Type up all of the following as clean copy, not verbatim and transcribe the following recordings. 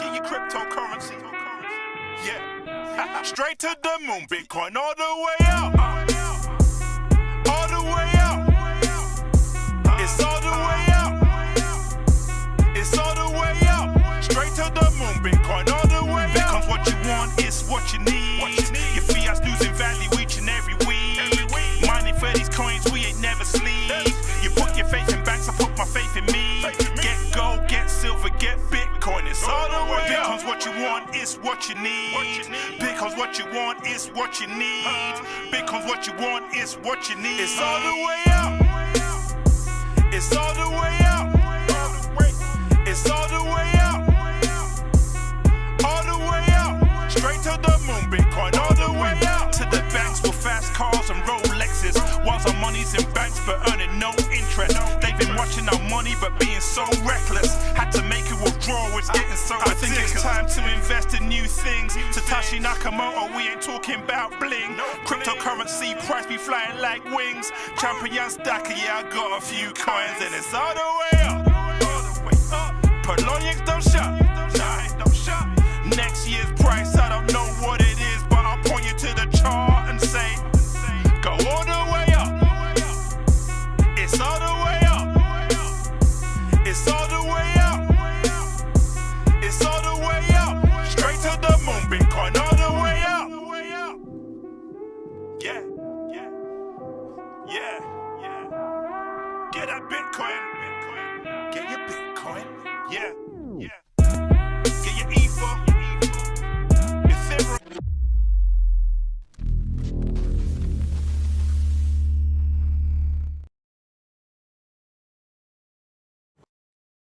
Get your cryptocurrency. Yeah. Straight to the moon, Bitcoin all the way up. All the way up. It's all the way up. It's all the way up. Straight to the moon, Bitcoin all the way up. Bitcoin's what you want, it's what you need. Your fiat's losing value each and every week. Mining for these coins, we ain't never sleep. You put your faith in banks, I put my faith in me. Get gold, get silver, get Bitcoin. It's all the way up. Bitcoin's what you want, it's what you need. Bitcoin's what you want, it's what you need. Bitcoin's what you want, it's what you need. It's all the way up. It's all the way up. It's all the way up. All the way up. Straight to the moon, Bitcoin all the way up. To the banks with fast cars and Rolexes. Whilst our money's in banks but earning no interest. They've been watching our money but being so reckless. Had to make it withdraw, it's getting so ridiculous. I think it's time to invest in new things. Satoshi Nakamoto, we ain't talking about bling. Cryptocurrency price be flying like wings. Champion stacker, yeah, I got a few coins and it's all the way up. Polonics don't shut. Next year's price, I don't know what it is, but I'll point you to the chart and say, go all the way up. It's all the way up. It's all the way up. It's all the way up. Straight to the moon, Bitcoin all the way up. Yeah, yeah, yeah, yeah. Get that Bitcoin. Get your Bitcoin. Yeah, yeah. Get your Ether. Ethereum.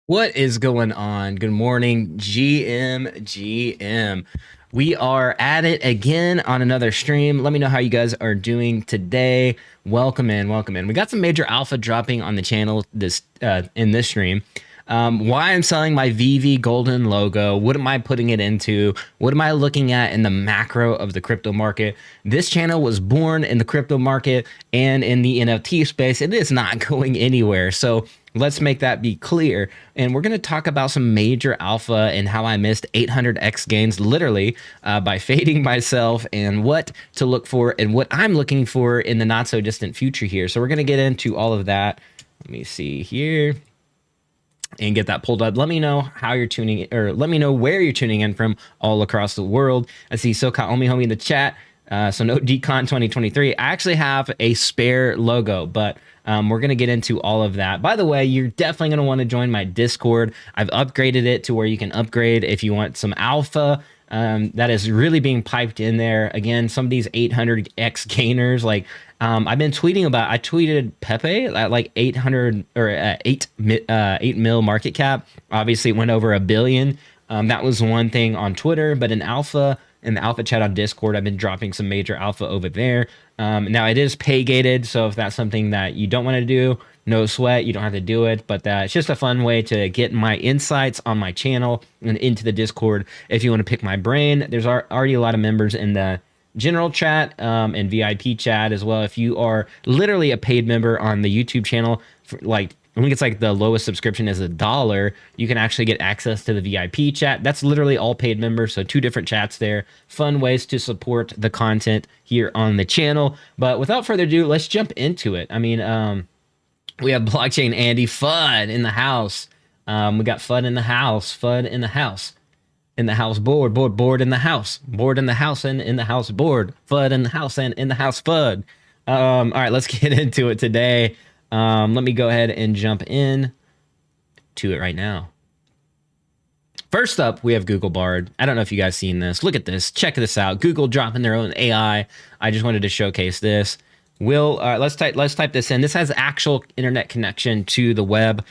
What is going on? Good morning, GM. We are at it again on another stream. Let me know how you guys are doing today. Welcome in. We got some major alpha dropping on the channel in this stream. Why I'm selling my Veve golden logo, what am I putting it into, what am I looking at in the macro of the crypto market. This channel was born in the crypto market and in the NFT space. It is not going anywhere, so let's make that be clear. And we're going to talk about some major alpha and how I missed 800x gains literally by fading myself, and what to look for and what I'm looking for in the not so distant future here. So we're going to get into all of that. Let me see here and get that pulled up. Let me know how you're tuning in, or let me know where you're tuning in from all across the world. I see SoCal Homie in the chat. So no Decon 2023. I actually have a spare logo, but we're going to get into all of that. By the way, you're definitely going to want to join my Discord. I've upgraded it to where you can upgrade if you want some alpha. That is really being piped in there. Again, some of these 800x gainers, like I've been tweeting about, I tweeted Pepe at like 800 or 8 mil market cap. Obviously it went over $1 billion. That was one thing on Twitter, but in the alpha chat on Discord, I've been dropping some major alpha over there. Now it is pay gated, so if that's something that you don't want to do, no sweat, you don't have to do it. But it's just a fun way to get my insights on my channel and into the Discord. If you want to pick my brain, there's already a lot of members in the general chat and VIP chat as well. If you are literally a paid member on the YouTube channel, for like, I think it's like the lowest subscription is $1. You can actually get access to the VIP chat. That's literally all paid members. So 2 different chats there. Fun ways to support the content here on the channel. But without further ado, let's jump into it. I mean, we have Blockchain Andy, FUD in the house. We got FUD in the house, FUD in the house. In the house, board in the house, board in the house, and in the house, board, FUD in the house, and in the house, FUD. All right, let's get into it today. Let me go ahead and jump in to it right now. First up, we have Google Bard. I don't know if you guys seen this. Look at this. Check this out. Google dropping their own AI. I just wanted to showcase this. Let's type this in. This has actual internet connection to the web.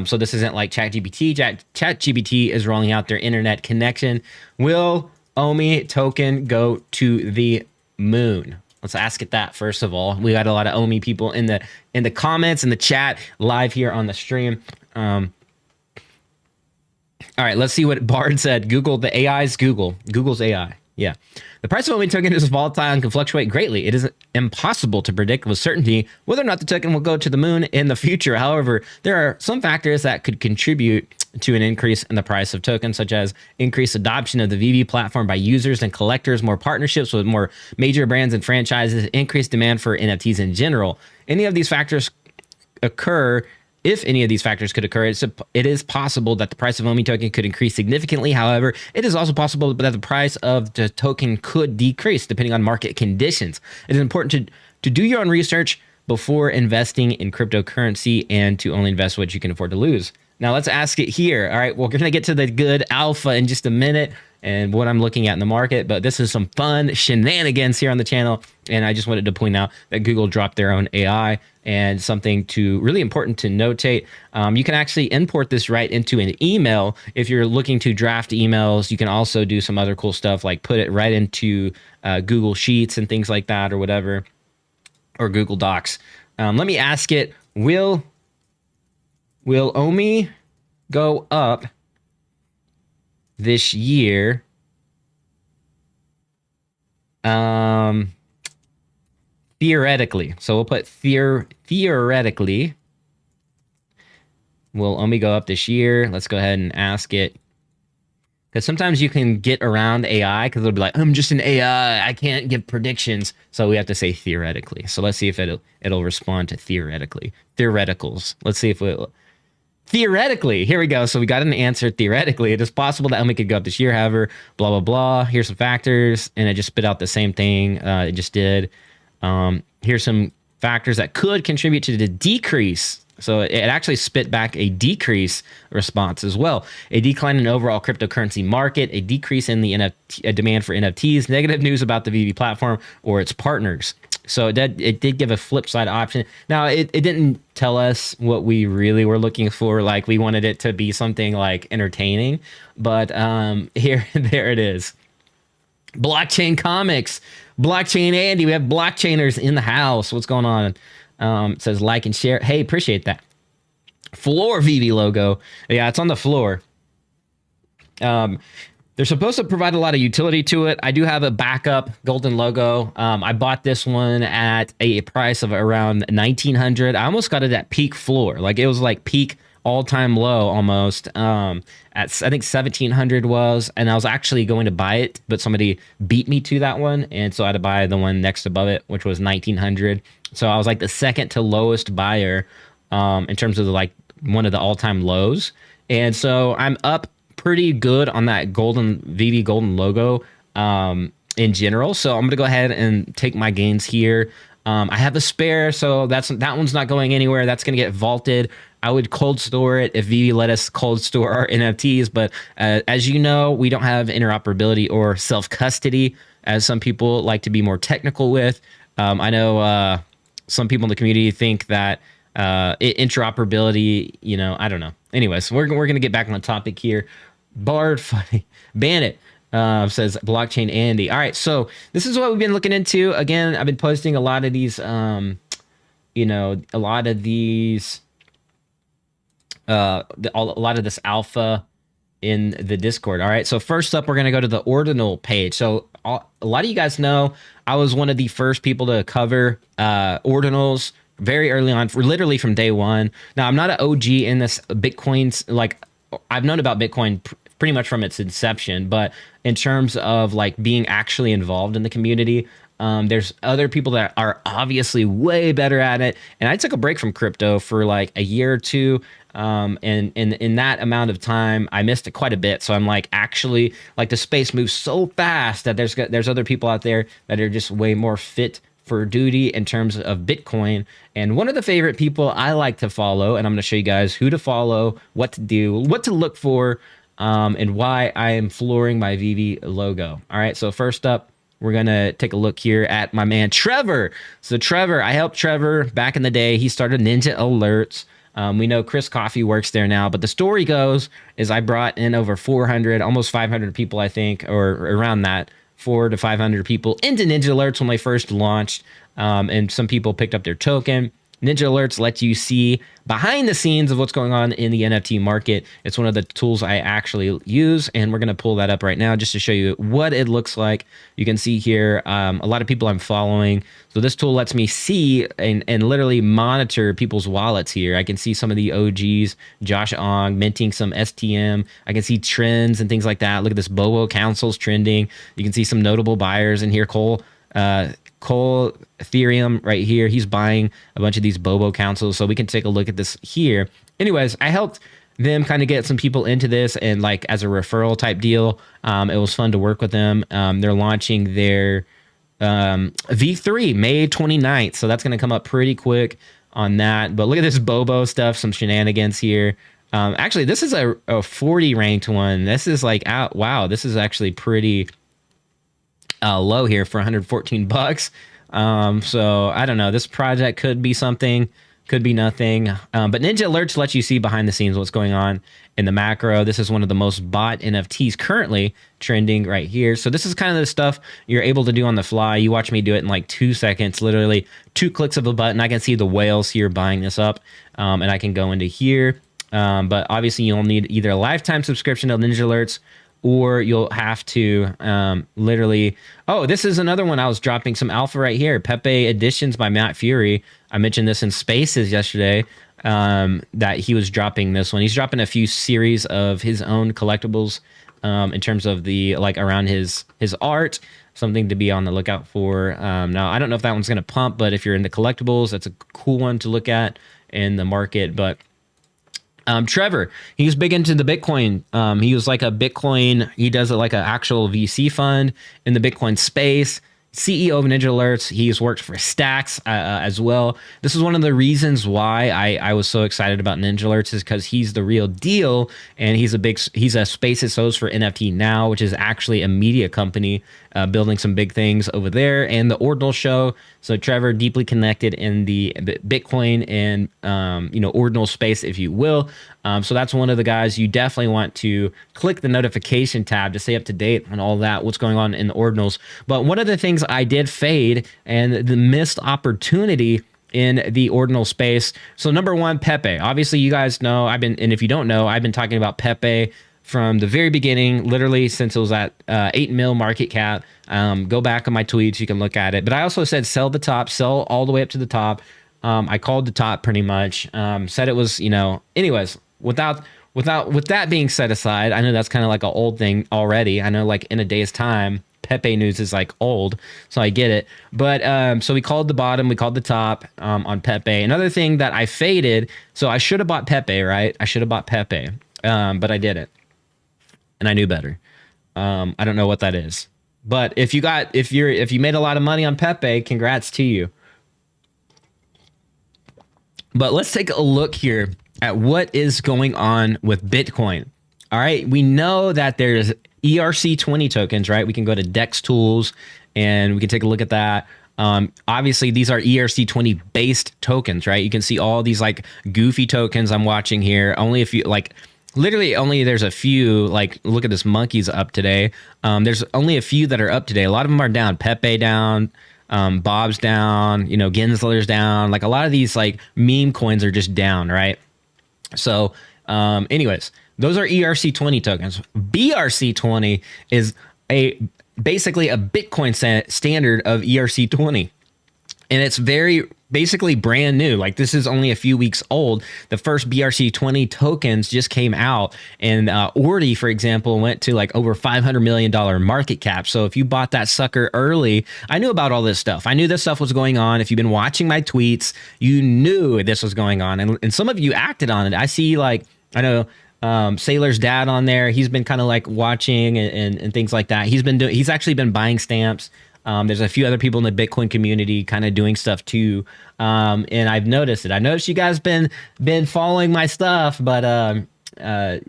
So this isn't like ChatGPT. ChatGPT is rolling out their internet connection. Will OMI token go to the moon? Let's ask it that first of all. We got a lot of OMI people in the comments, in the chat, live here on the stream. All right, let's see what Bard said. Google, the AI is Google. Google's AI. Yeah. The price of OMI token is volatile and can fluctuate greatly. It is impossible to predict with certainty whether or not the token will go to the moon in the future. However, there are some factors that could contribute to an increase in the price of tokens, such as increased adoption of the Veve platform by users and collectors, more partnerships with more major brands and franchises, increased demand for NFTs in general. Any of these factors occur. If any of these factors could occur, it is possible that the price of OMI token could increase significantly. However, it is also possible that the price of the token could decrease depending on market conditions. It is important to do your own research before investing in cryptocurrency and to only invest what you can afford to lose. Now let's ask it here. All right, we're going to get to the good alpha in just a minute and what I'm looking at in the market, but this is some fun shenanigans here on the channel. And I just wanted to point out that Google dropped their own AI, and something really important to notate. You can actually import this right into an email. If you're looking to draft emails, you can also do some other cool stuff like put it right into Google Sheets and things like that, or whatever, or Google Docs. Let me ask it, will OMI go up this year? Theoretically. So we'll put theoretically. Will OMI go up this year? Let's go ahead and ask it. Because sometimes you can get around AI because it'll be like, I'm just an AI. I can't give predictions. So we have to say theoretically. So let's see if it'll respond to theoretically. Theoreticals. Let's see if it'll. Theoretically, here we go. So we got an answer. Theoretically, it is possible that OMI could go up this year. However, blah, blah, blah. Here's some factors. And it just spit out the same thing it just did. Here's some factors that could contribute to the decrease. So it actually spit back a decrease response as well. A decline in overall cryptocurrency market, a decrease in the demand for NFTs, negative news about the Veve platform or its partners. So it did give a flip side option. Now, it didn't tell us what we really were looking for. Like, we wanted it to be something like entertaining, but there it is. Blockchain comics, blockchain Andy. We have blockchainers in the house. What's going on? It says like and share. Hey, appreciate that. Floor Veve logo. Yeah, it's on the floor. They're supposed to provide a lot of utility to it. I do have a backup golden logo. I bought this one at a price of around $1,900. I almost got it at peak floor. Like, it was like peak all-time low almost. At I think 1,700 was, and I was actually going to buy it, but somebody beat me to that one, and so I had to buy the one next above it, which was 1,900. So I was like the second to lowest buyer in terms of like one of the all-time lows, and so I'm up pretty good on that Veve golden logo in general. So I'm gonna go ahead and take my gains here. I have a spare, so that one's not going anywhere. That's gonna get vaulted. I would cold store it if Veve let us cold store our NFTs, but as you know, we don't have interoperability or self-custody, as some people like to be more technical with. I know some people in the community think that interoperability, I don't know. Anyways, we're going to get back on topic here. Bard funny. Ban it. Says blockchain Andy. All right, so this is what we've been looking into. Again, I've been posting a lot of these, a lot of this alpha in the Discord. All right, so first up, we're going to go to the ordinal page. So a lot of you guys know I was one of the first people to cover ordinals very early on, literally from day one. Now, I'm not an OG in this Bitcoin's, like, I've known about Bitcoin pretty much from its inception, but in terms of like being actually involved in the community, there's other people that are obviously way better at it. And I took a break from crypto for like a year or two. And in that amount of time, I missed it quite a bit. So I'm like, actually, like, the space moves so fast that there's other people out there that are just way more fit for duty in terms of Bitcoin. And one of the favorite people I like to follow, and I'm going to show you guys who to follow, what to do, what to look for, and why I am flooring my Veve logo. All right, so first up, we're going to take a look here at my man Trevor. So Trevor, I helped Trevor back in the day. He started Ninja Alerts. We know Chris Coffey works there now, but the story goes is I brought in over 400, almost 500 people, I think, or around that, 400 to 500 people into Ninja Alerts when they first launched. And some people picked up their token. Ninja Alerts lets you see behind the scenes of what's going on in the NFT market. It's one of the tools I actually use, and we're going to pull that up right now just to show you what it looks like. You can see here a lot of people I'm following. So this tool lets me see and literally monitor people's wallets here. I can see some of the OGs, Josh Ong, minting some STM. I can see trends and things like that. Look at this, Bobo Council's trending. You can see some notable buyers in here. Cole Ethereum right here. He's buying a bunch of these Bobo councils. So we can take a look at this here. Anyways, I helped them kind of get some people into this and like as a referral type deal. It was fun to work with them. They're launching their V3 May 29th. So that's going to come up pretty quick on that. But look at this Bobo stuff, some shenanigans here. Actually, this is a 40 ranked one. This is like out. Wow, this is actually pretty low here for 114 bucks. So I don't know. This project could be something, could be nothing. But Ninja Alerts lets you see behind the scenes what's going on in the macro. This is one of the most bought NFTs currently trending right here. So this is kind of the stuff you're able to do on the fly. You watch me do it in like 2 seconds, literally 2 clicks of a button. I can see the whales here buying this up, and I can go into here. But obviously you'll need either a lifetime subscription to Ninja Alerts, or you'll have to literally... Oh, this is another one. I was dropping some alpha right here. Pepe Editions by Matt Fury. I mentioned this in Spaces yesterday, that he was dropping this one. He's dropping a few series of his own collectibles in terms of the, like, around his art. Something to be on the lookout for. Now, I don't know if that one's going to pump, but if you're into collectibles, that's a cool one to look at in the market. But Trevor, he was big into the Bitcoin. He was like a Bitcoin. He does it like an actual VC fund in the Bitcoin space. CEO of Ninja Alerts. He's worked for Stacks as well. This is one of the reasons why I was so excited about Ninja Alerts, is because he's the real deal, and he's a Spaces host for NFT Now, which is actually a media company building some big things over there, and the Ordinal Show. So Trevor, deeply connected in the Bitcoin and Ordinal space, if you will. So that's one of the guys you definitely want to click the notification tab to stay up to date on all that, what's going on in the Ordinals. But one of the things I did fade, and the missed opportunity in the Ordinal space. So number one, Pepe. Obviously, you guys know and if you don't know, I've been talking about Pepe from the very beginning, literally since it was at 8 mil market cap. Go back on my tweets, you can look at it. But I also said sell the top, sell all the way up to the top. I called the top pretty much. Said it was, anyways, with that being set aside, I know that's kind of like an old thing already. I know, like, in a day's time, Pepe news is like old, so I get it. But so we called the bottom, we called the top on Pepe. Another thing that I faded, so I should have bought Pepe, right? I should have bought Pepe, but I didn't. And I knew better. I don't know what that is. But if you made a lot of money on Pepe, congrats to you. But let's take a look here at what is going on with Bitcoin. All right, we know that there's ERC20 tokens, right? We can go to Dex Tools and we can take a look at that. Obviously, these are ERC20 based tokens, right? You can see all these like goofy tokens I'm watching here. Only a few, like literally only there's a few, like look at this, monkey's up today. There's only a few that are up today. A lot of them are down. Pepe down. Bob's down, Gensler's down. Like a lot of these like meme coins are just down, right? So anyways, those are ERC20 tokens. BRC20 is basically a Bitcoin standard of ERC20. And it's basically brand new. Like this is only a few weeks old. The first BRC20 tokens just came out, and Ordi, for example, went to like over $500 million market cap. So if you bought that sucker early, I knew about all this stuff. I knew this stuff was going on. If you've been watching my tweets, you knew this was going on. And some of you acted on it. I see, like, I know Sailor's dad on there. He's been kind of like watching and things like that. He's actually been buying stamps. There's a few other people in the Bitcoin community kind of doing stuff too. And I've noticed it. I noticed you guys been following my stuff, but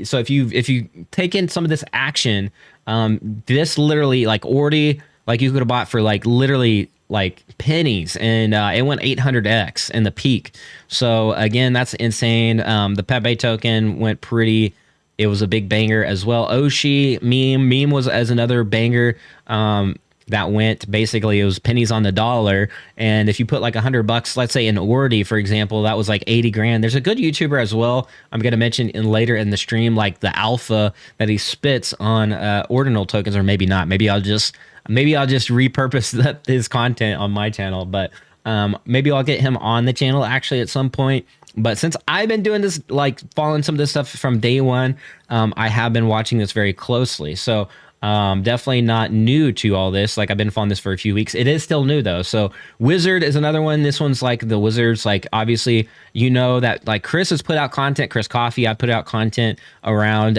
so if you take in some of this action, this literally, like Ordi, like you could have bought for like literally like pennies, and it went 800X in the peak. So again, that's insane. The Pepe token went it was a big banger as well. Oshi meme was as another banger. that went, basically it was pennies on the dollar. And if you put like $100, let's say in Ordi, for example, that was like 80 grand. There's a good YouTuber as well, I'm going to mention later in the stream, like the alpha that he spits on ordinal tokens, or maybe not. Maybe I'll just repurpose his content on my channel, but maybe I'll get him on the channel actually at some point. But since I've been doing this, like following some of this stuff from day one, I have been watching this very closely. So definitely not new to all this. Like I've been following this for a few weeks. It is still new though. So Wizard is another one. This one's like the Wizards. Like obviously, you know that like Chris has put out content. Chris Coffee, I put out content around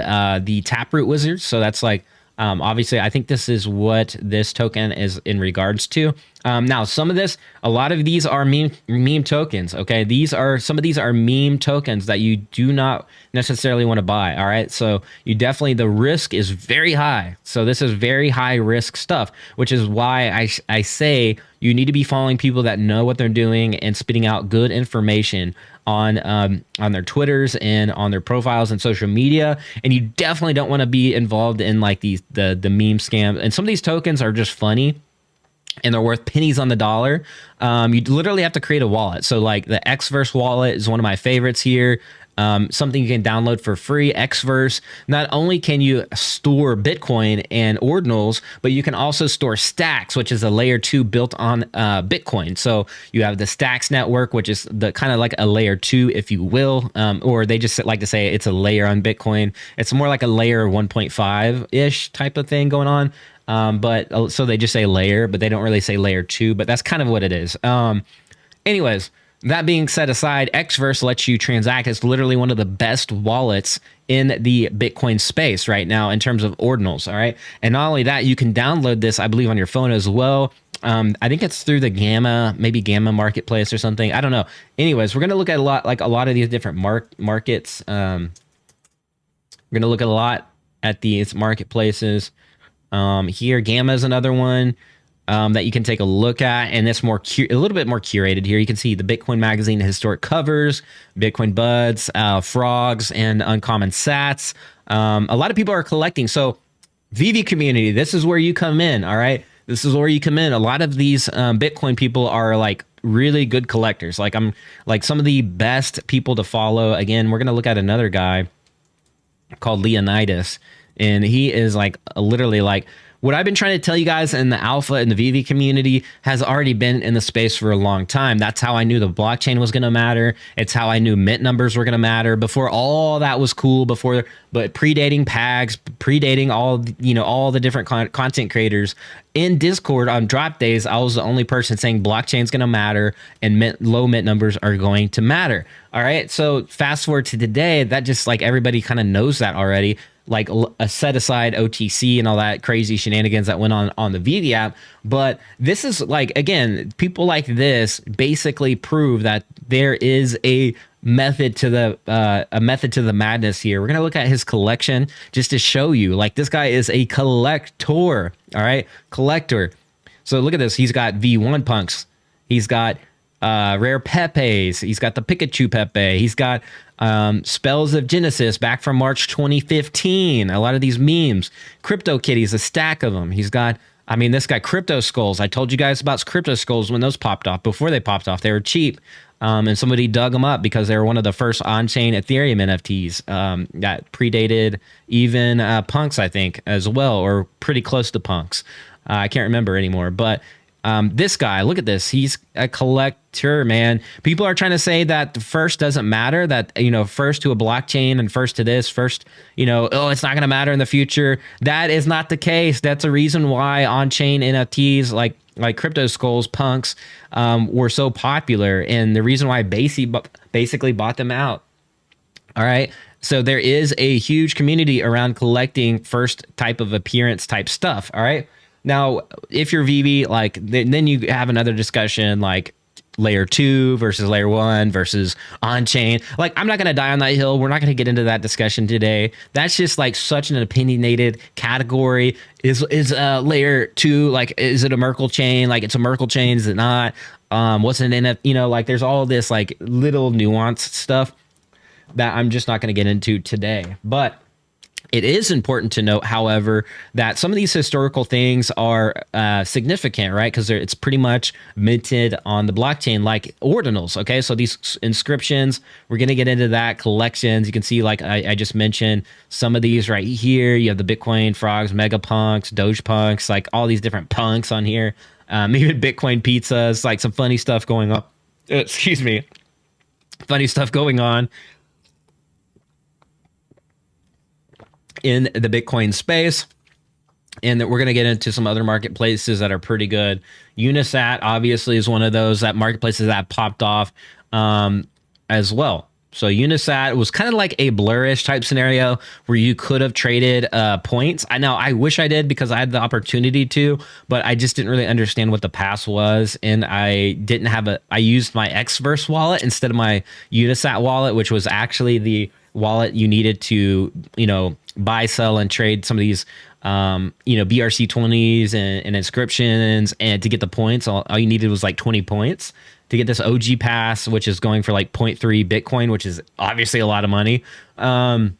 the Taproot Wizards. So that's like obviously, I think this is what this token is in regards to. Now, some of this, a lot of these are meme tokens. Okay, some of these are meme tokens that you do not necessarily want to buy. All right, so you definitely, the risk is very high. So this is very high risk stuff, which is why I say you need to be following people that know what they're doing and spitting out good information on their Twitters and on their profiles and social media. And you definitely don't want to be involved in like the meme scam. And some of these tokens are just funny and they're worth pennies on the dollar. You literally have to create a wallet. So like the Xverse wallet is one of my favorites here. Something you can download for free, Xverse. Not only can you store Bitcoin and ordinals, but you can also store stacks, which is a layer 2 built on Bitcoin. So you have the stacks network, which is the kind of like a layer 2, if you will, or they just like to say it's a layer on Bitcoin. It's more like a layer 1.5-ish type of thing going on. But so they just say layer, but they don't really say layer 2, but that's kind of what it is. Anyways, that being set aside, Xverse lets you transact. It's literally one of the best wallets in the Bitcoin space right now in terms of ordinals, all right? And not only that, you can download this, I believe, on your phone as well. I think it's through the Gamma Marketplace or something. I don't know. Anyways, we're going to look at a lot of these different markets. We're going to look at a lot at these marketplaces. Here, Gamma is another one that you can take a look at, and it's more a little bit more curated here. You can see the Bitcoin Magazine historic covers, Bitcoin Buds, Frogs, and Uncommon Sats. A lot of people are collecting. So Veve community, this is where you come in, all right? This is where you come in. A lot of these Bitcoin people are like really good collectors. Like I'm like some of the best people to follow. Again, we're going to look at another guy called Leonidas, and he is like literally like what I've been trying to tell you guys in the alpha and the Veve community has already been in the space for a long time. That's how I knew the blockchain was going to matter. It's how I knew mint numbers were going to matter before all that was cool, but predating PAGs, predating all the different content creators in Discord on drop days. I was the only person saying blockchain's going to matter and low mint numbers are going to matter. All right. So fast forward to today, that just like everybody kind of knows that already. Like a set aside OTC and all that crazy shenanigans that went on the Veve app. But this is like, again, people like this basically prove that there is a method to the madness here. We're going to look at his collection just to show you, like, this guy is a collector. All right. Collector. So look at this. He's got V1 punks. He's got rare Pepes. He's got the Pikachu Pepe. He's got Spells of Genesis back from March 2015. A lot of these memes. Crypto Kitties, a stack of them. He's got, I mean, this guy, Crypto Skulls. I told you guys about Crypto Skulls when those popped off. Before they popped off, they were cheap. And somebody dug them up because they were one of the first on-chain Ethereum NFTs that predated even punks, I think, as well, or pretty close to punks. I can't remember anymore, but this guy, look at this. He's a collector, man. People are trying to say that the first doesn't matter, that, first to a blockchain and first to this, first, it's not going to matter in the future. That is not the case. That's a reason why on-chain NFTs like Crypto Skulls, punks, were so popular. And the reason why basically bought them out. All right. So there is a huge community around collecting first type of appearance type stuff. All right. Now, if you're Veve, like then you have another discussion like layer 2 versus layer 1 versus on-chain. Like, I'm not going to die on that hill. We're not going to get into that discussion today. That's just like such an opinionated category. Is layer 2, like, is it a Merkle chain? Like, it's a Merkle chain. Is it not? What's an NFT? Like, there's all this like little nuanced stuff that I'm just not going to get into today. But It is important to note, however, that some of these historical things are significant, right? Because it's pretty much minted on the blockchain like ordinals, okay? So these inscriptions, we're going to get into that. Collections, you can see, like I just mentioned, some of these right here. You have the Bitcoin frogs, mega punks, doge punks, like all these different punks on here. Even Bitcoin pizzas, like some funny stuff going on. Excuse me. Funny stuff going on in the Bitcoin space. And that we're going to get into some other marketplaces that are pretty good. Unisat obviously is one of those that marketplaces that popped off as well. So Unisat was kind of like a blurish type scenario where you could have traded points. I wish I did because I had the opportunity to, but I just didn't really understand what the pass was. And I didn't have I used my Xverse wallet instead of my Unisat wallet, which was actually the wallet you needed to, buy, sell, and trade some of these, BRC20s and inscriptions, and to get the points, all you needed was like 20 points to get this OG pass, which is going for like 0.3 Bitcoin, which is obviously a lot of money. But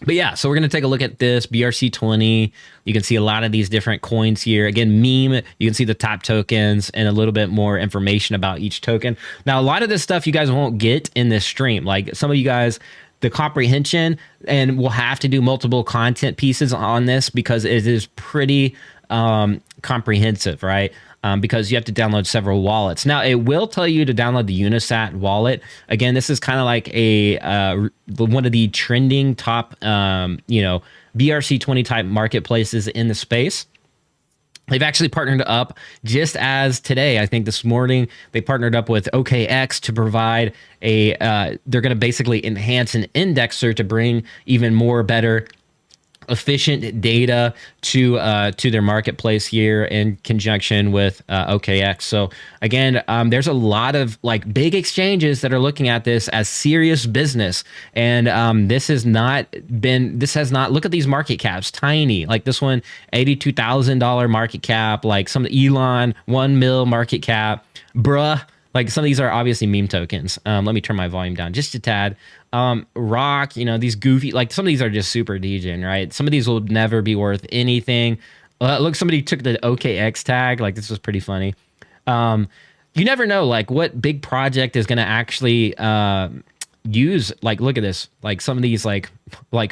yeah, so we're going to take a look at this BRC20. You can see a lot of these different coins here. Again, meme, you can see the top tokens and a little bit more information about each token. Now, a lot of this stuff you guys won't get in this stream. Like some of you guys, the comprehension, and we'll have to do multiple content pieces on this because it is pretty comprehensive, right? Because you have to download several wallets. Now, it will tell you to download the Unisat wallet. Again, this is kind of like one of the trending top, BRC20 type marketplaces in the space. They've actually partnered up just as today, I think this morning, they partnered up with OKX to provide they're going to basically enhance an indexer to bring even more better efficient data to their marketplace here in conjunction with OKX. So again, there's a lot of like big exchanges that are looking at this as serious business, and this has not, look at these market caps, tiny, like this one, $82,000 market cap, like some Elon 1 mil market cap, bruh. Like some of these are obviously meme tokens. Let me turn my volume down just a tad. Rock, these goofy, like some of these are just super degen, right? Some of these will never be worth anything. Look, somebody took the OKX tag. Like this was pretty funny. You never know, like what big project is going to actually use. Like, look at this. Like some of these, like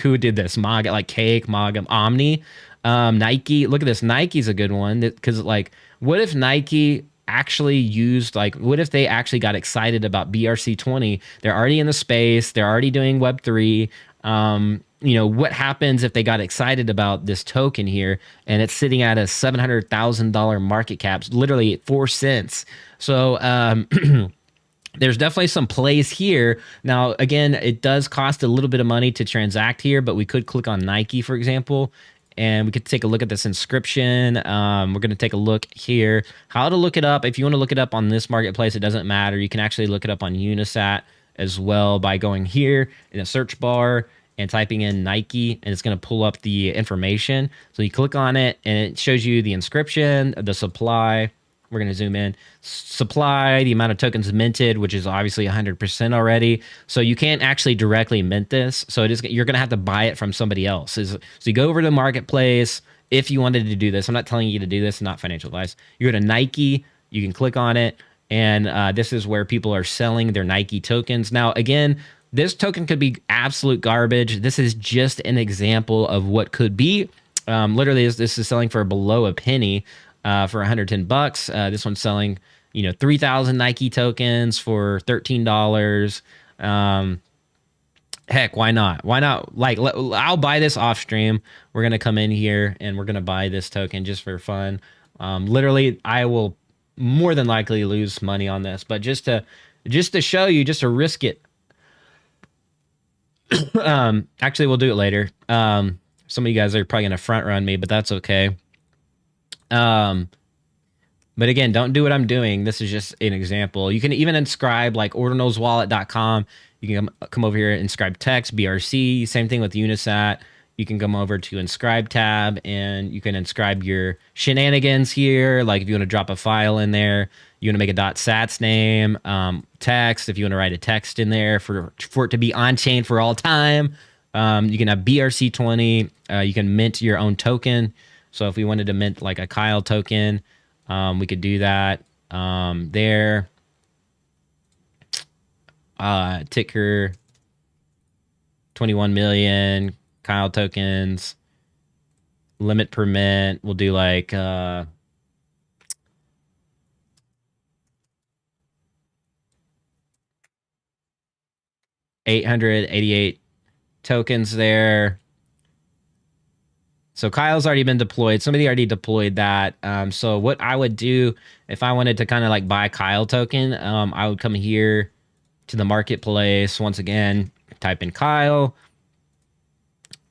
who did this? Maga, like Cake, Maga, Omni, Nike. Look at this. Nike's a good one because, like, what if Nike actually used, like, what if they actually got excited about BRC20? They're already in the space, they're already doing Web3. What happens if they got excited about this token here and it's sitting at a $700,000 market cap, literally 4 cents? So there's definitely some plays here. Now, again, it does cost a little bit of money to transact here, but we could click on Nike, for example, and we could take a look at this inscription. We're going to take a look here. How to look it up. If you want to look it up on this marketplace, it doesn't matter. You can actually look it up on Unisat as well by going here in the search bar and typing in Nike, and it's going to pull up the information. So you click on it, and it shows you the inscription, the supply. We're going to zoom in. Supply, the amount of tokens minted, which is obviously 100% already. So you can't actually directly mint this. So you're going to have to buy it from somebody else. So you go over to the marketplace if you wanted to do this. I'm not telling you to do this, not financial advice. You go to Nike, you can click on it, and this is where people are selling their Nike tokens. Now, again, this token could be absolute garbage. This is just an example of what could be. Literally, this is selling for below a penny. For $110. This one's selling, 3,000 Nike tokens for $13. Heck, why not? Why not? Like, I'll buy this off stream. We're going to come in here and we're going to buy this token just for fun. Literally, I will more than likely lose money on this, but just to show you, just to risk it. Actually, we'll do it later. Some of you guys are probably going to front run me, but that's okay. But again, don't do what I'm doing. This is just an example. You can even inscribe like ordinalswallet.com. You can come over here, inscribe text, BRC, same thing with Unisat. You can come over to inscribe tab and you can inscribe your shenanigans here. Like if you want to drop a file in there, you want to make a .sats name, text, if you want to write a text in there for it to be on chain for all time. You can have BRC20. You can mint your own token. So if we wanted to mint like a Kyle token, we could do that there. Ticker 21 million Kyle tokens. Limit per mint. We'll do like 888 tokens there. So Kyle's already been deployed. Somebody already deployed that. So what I would do if I wanted to kind of like buy Kyle token, I would come here to the marketplace. Once again, type in Kyle.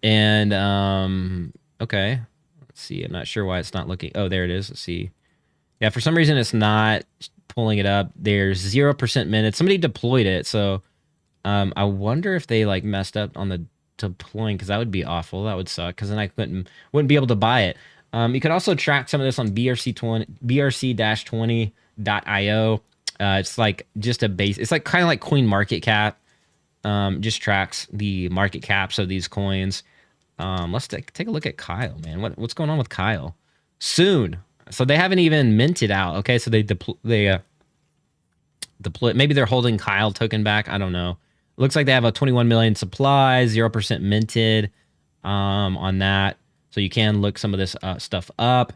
And okay, let's see. I'm not sure why it's not looking. Oh, there it is. Let's see. Yeah, for some reason it's not pulling it up. There's 0% minutes. Somebody deployed it. So I wonder if they like messed up on the deploying, because that would be awful. That would suck, because then I wouldn't be able to buy it. You could also track some of this on brc20.io. It's like just a base. It's like kind of like Coin Market Cap. Just tracks the market caps of these coins. Let's take a look at Kyle, man. What's going on with Kyle? Soon. So they haven't even minted out. Okay, so they deploy. Maybe they're holding Kyle token back. I don't know. Looks like they have a 21 million supply, 0% minted on that. So you can look some of this stuff up.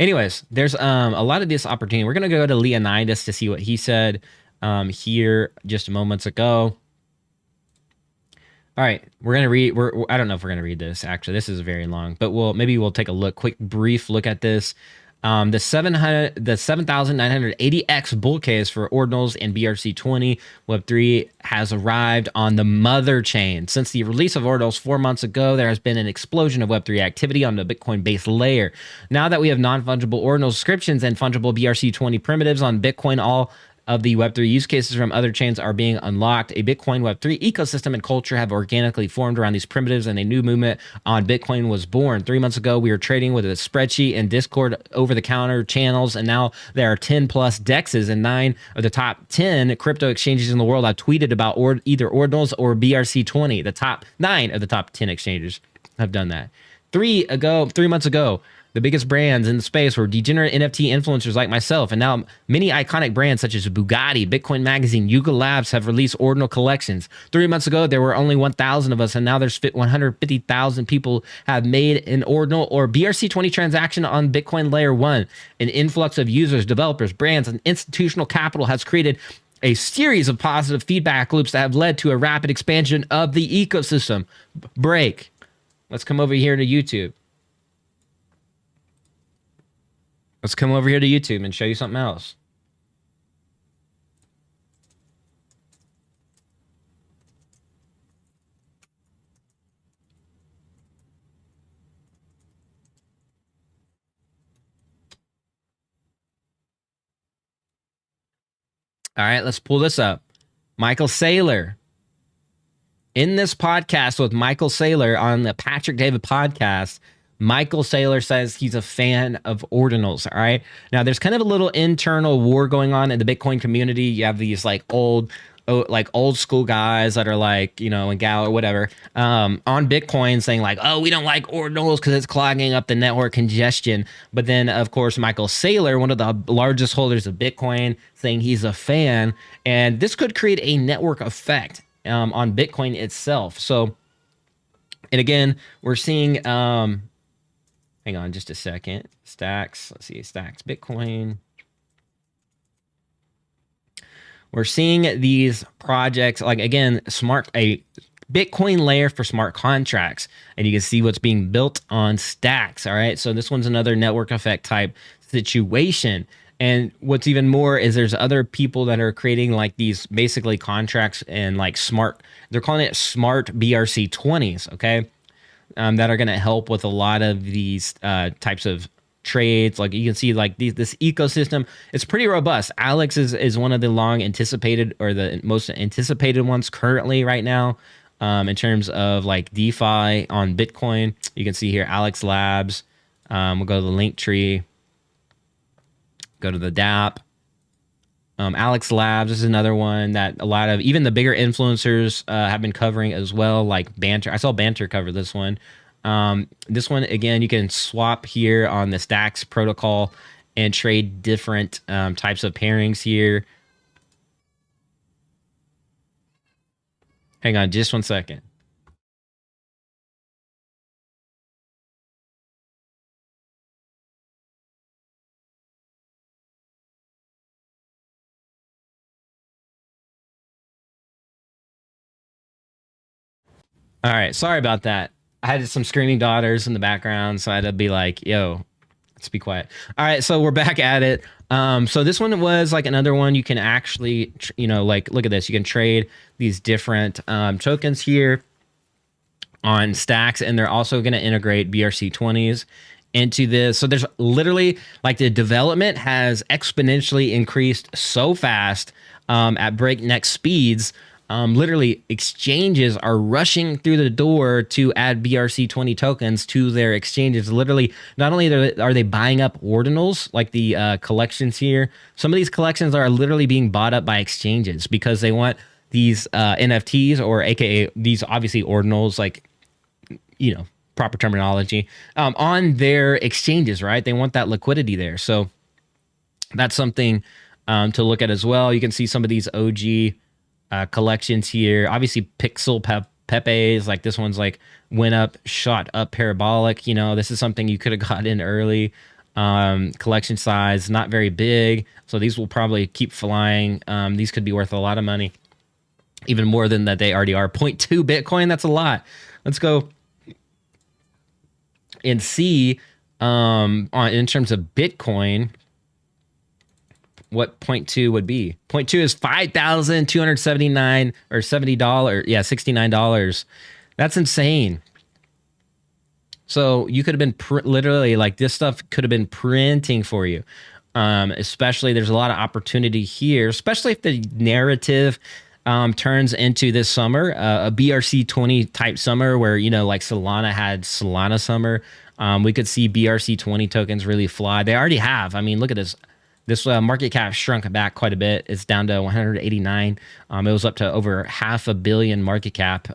Anyways, there's a lot of this opportunity. We're going to go to Leonidas to see what he said here just moments ago. All right, we're going to read. I don't know if we're going to read this. Actually, this is very long, but maybe we'll take a brief look at this. The 7980X bull case for ordinals and BRC20 Web3 has arrived on the mother chain. Since the release of ordinals 4 months ago, there has been an explosion of Web3 activity on the Bitcoin-based layer. Now that we have non-fungible ordinal descriptions and fungible BRC20 primitives on Bitcoin, all of the Web3 use cases from other chains are being unlocked. A Bitcoin Web3 ecosystem and culture have organically formed around these primitives, and a new movement on Bitcoin was born. 3 months ago, we were trading with a spreadsheet and Discord over-the-counter channels, and now there are 10 plus DEXs, and 9 of the top 10 crypto exchanges in the world have tweeted about either ordinals or BRC20. The top 9 of the top 10 exchanges have done that. 3 months ago, the biggest brands in the space were degenerate NFT influencers like myself, and now many iconic brands such as Bugatti, Bitcoin Magazine, Yuga Labs have released ordinal collections. 3 months ago, there were only 1,000 of us, and now there's 150,000 people have made an ordinal or BRC20 transaction on Bitcoin Layer 1. An influx of users, developers, brands, and institutional capital has created a series of positive feedback loops that have led to a rapid expansion of the ecosystem. Break. Let's come over here to YouTube. Let's come over here to YouTube and show you something else. All right, let's pull this up. Michael Saylor. In this podcast with Michael Saylor on the Patrick David podcast, Michael Saylor says he's a fan of ordinals. All right. Now, there's kind of a little internal war going on in the Bitcoin community. You have these like old school guys that are like, and gal or whatever, on Bitcoin saying like, oh, we don't like ordinals because it's clogging up the network congestion. But then, of course, Michael Saylor, one of the largest holders of Bitcoin, saying he's a fan. And this could create a network effect on Bitcoin itself. So, and again, we're seeing, hang on just a second. Stacks. Let's see. Stacks Bitcoin. We're seeing these projects like, again, a Bitcoin layer for smart contracts. And you can see what's being built on Stacks. All right. So this one's another network effect type situation. And what's even more is there's other people that are creating like these basically contracts and like they're calling it smart BRC20s. Okay. That are going to help with a lot of these types of trades. Like you can see like this ecosystem, it's pretty robust. Alex is one of the long anticipated or the most anticipated ones currently right now in terms of like DeFi on Bitcoin. You can see here, Alex Labs. We'll go to the link tree, go to the DApp. Alex Labs is another one that a lot of even the bigger influencers have been covering as well, like Banter. I saw Banter cover this one. This one, again, you can swap here on the Stacks protocol and trade different types of pairings here. Hang on just one second. All right, sorry about that. I had some screaming daughters in the background, so I had to be like, yo, let's be quiet. All right, so we're back at it. So this one was like another one you can actually, like look at this. You can trade these different tokens here on Stacks, and they're also going to integrate BRC20s into this. So there's literally like the development has exponentially increased so fast at breakneck speeds. Literally, exchanges are rushing through the door to add BRC20 tokens to their exchanges. Literally, not only are they buying up ordinals, like the collections here, some of these collections are literally being bought up by exchanges because they want these NFTs, or AKA these obviously ordinals, like, proper terminology, on their exchanges, right? They want that liquidity there. So that's something to look at as well. You can see some of these OG collections here. Obviously, Pixel Pepe's, like this one's like went up, shot up parabolic. This is something you could have got in early. Collection size, not very big. So these will probably keep flying. These could be worth a lot of money, even more than that they already are. 0.2 Bitcoin, that's a lot. Let's go and see in terms of Bitcoin what 0.2 would be. 0.2 is $5,279 or $70. Yeah, $69. That's insane. So you could have been literally like this stuff could have been printing for you. Especially there's a lot of opportunity here, especially if the narrative turns into this summer, a BRC20 type summer where, like Solana had Solana summer. We could see BRC20 tokens really fly. They already have. I mean, look at this. This market cap shrunk back quite a bit. It's down to 189. It was up to over $500 million market cap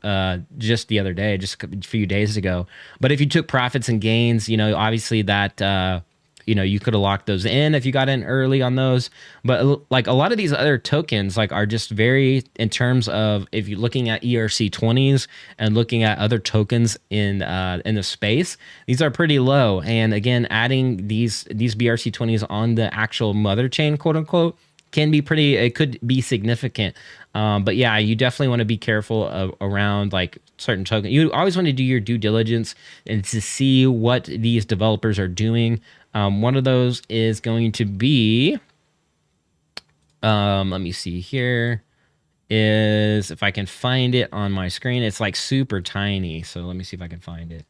just the other day, just a few days ago. But if you took profits and gains, obviously that you could have locked those in if you got in early on those. But like a lot of these other tokens like are just very, in terms of if you're looking at ERC20s and looking at other tokens in the space, these are pretty low. And again, adding these BRC20s on the actual mother chain, quote unquote, can be it could be significant. But yeah, you definitely want to be careful around like certain tokens. You always want to do your due diligence and to see what these developers are doing. One of those is going to be, let me see here, is if I can find it on my screen. It's like super tiny. So let me see if I can find it.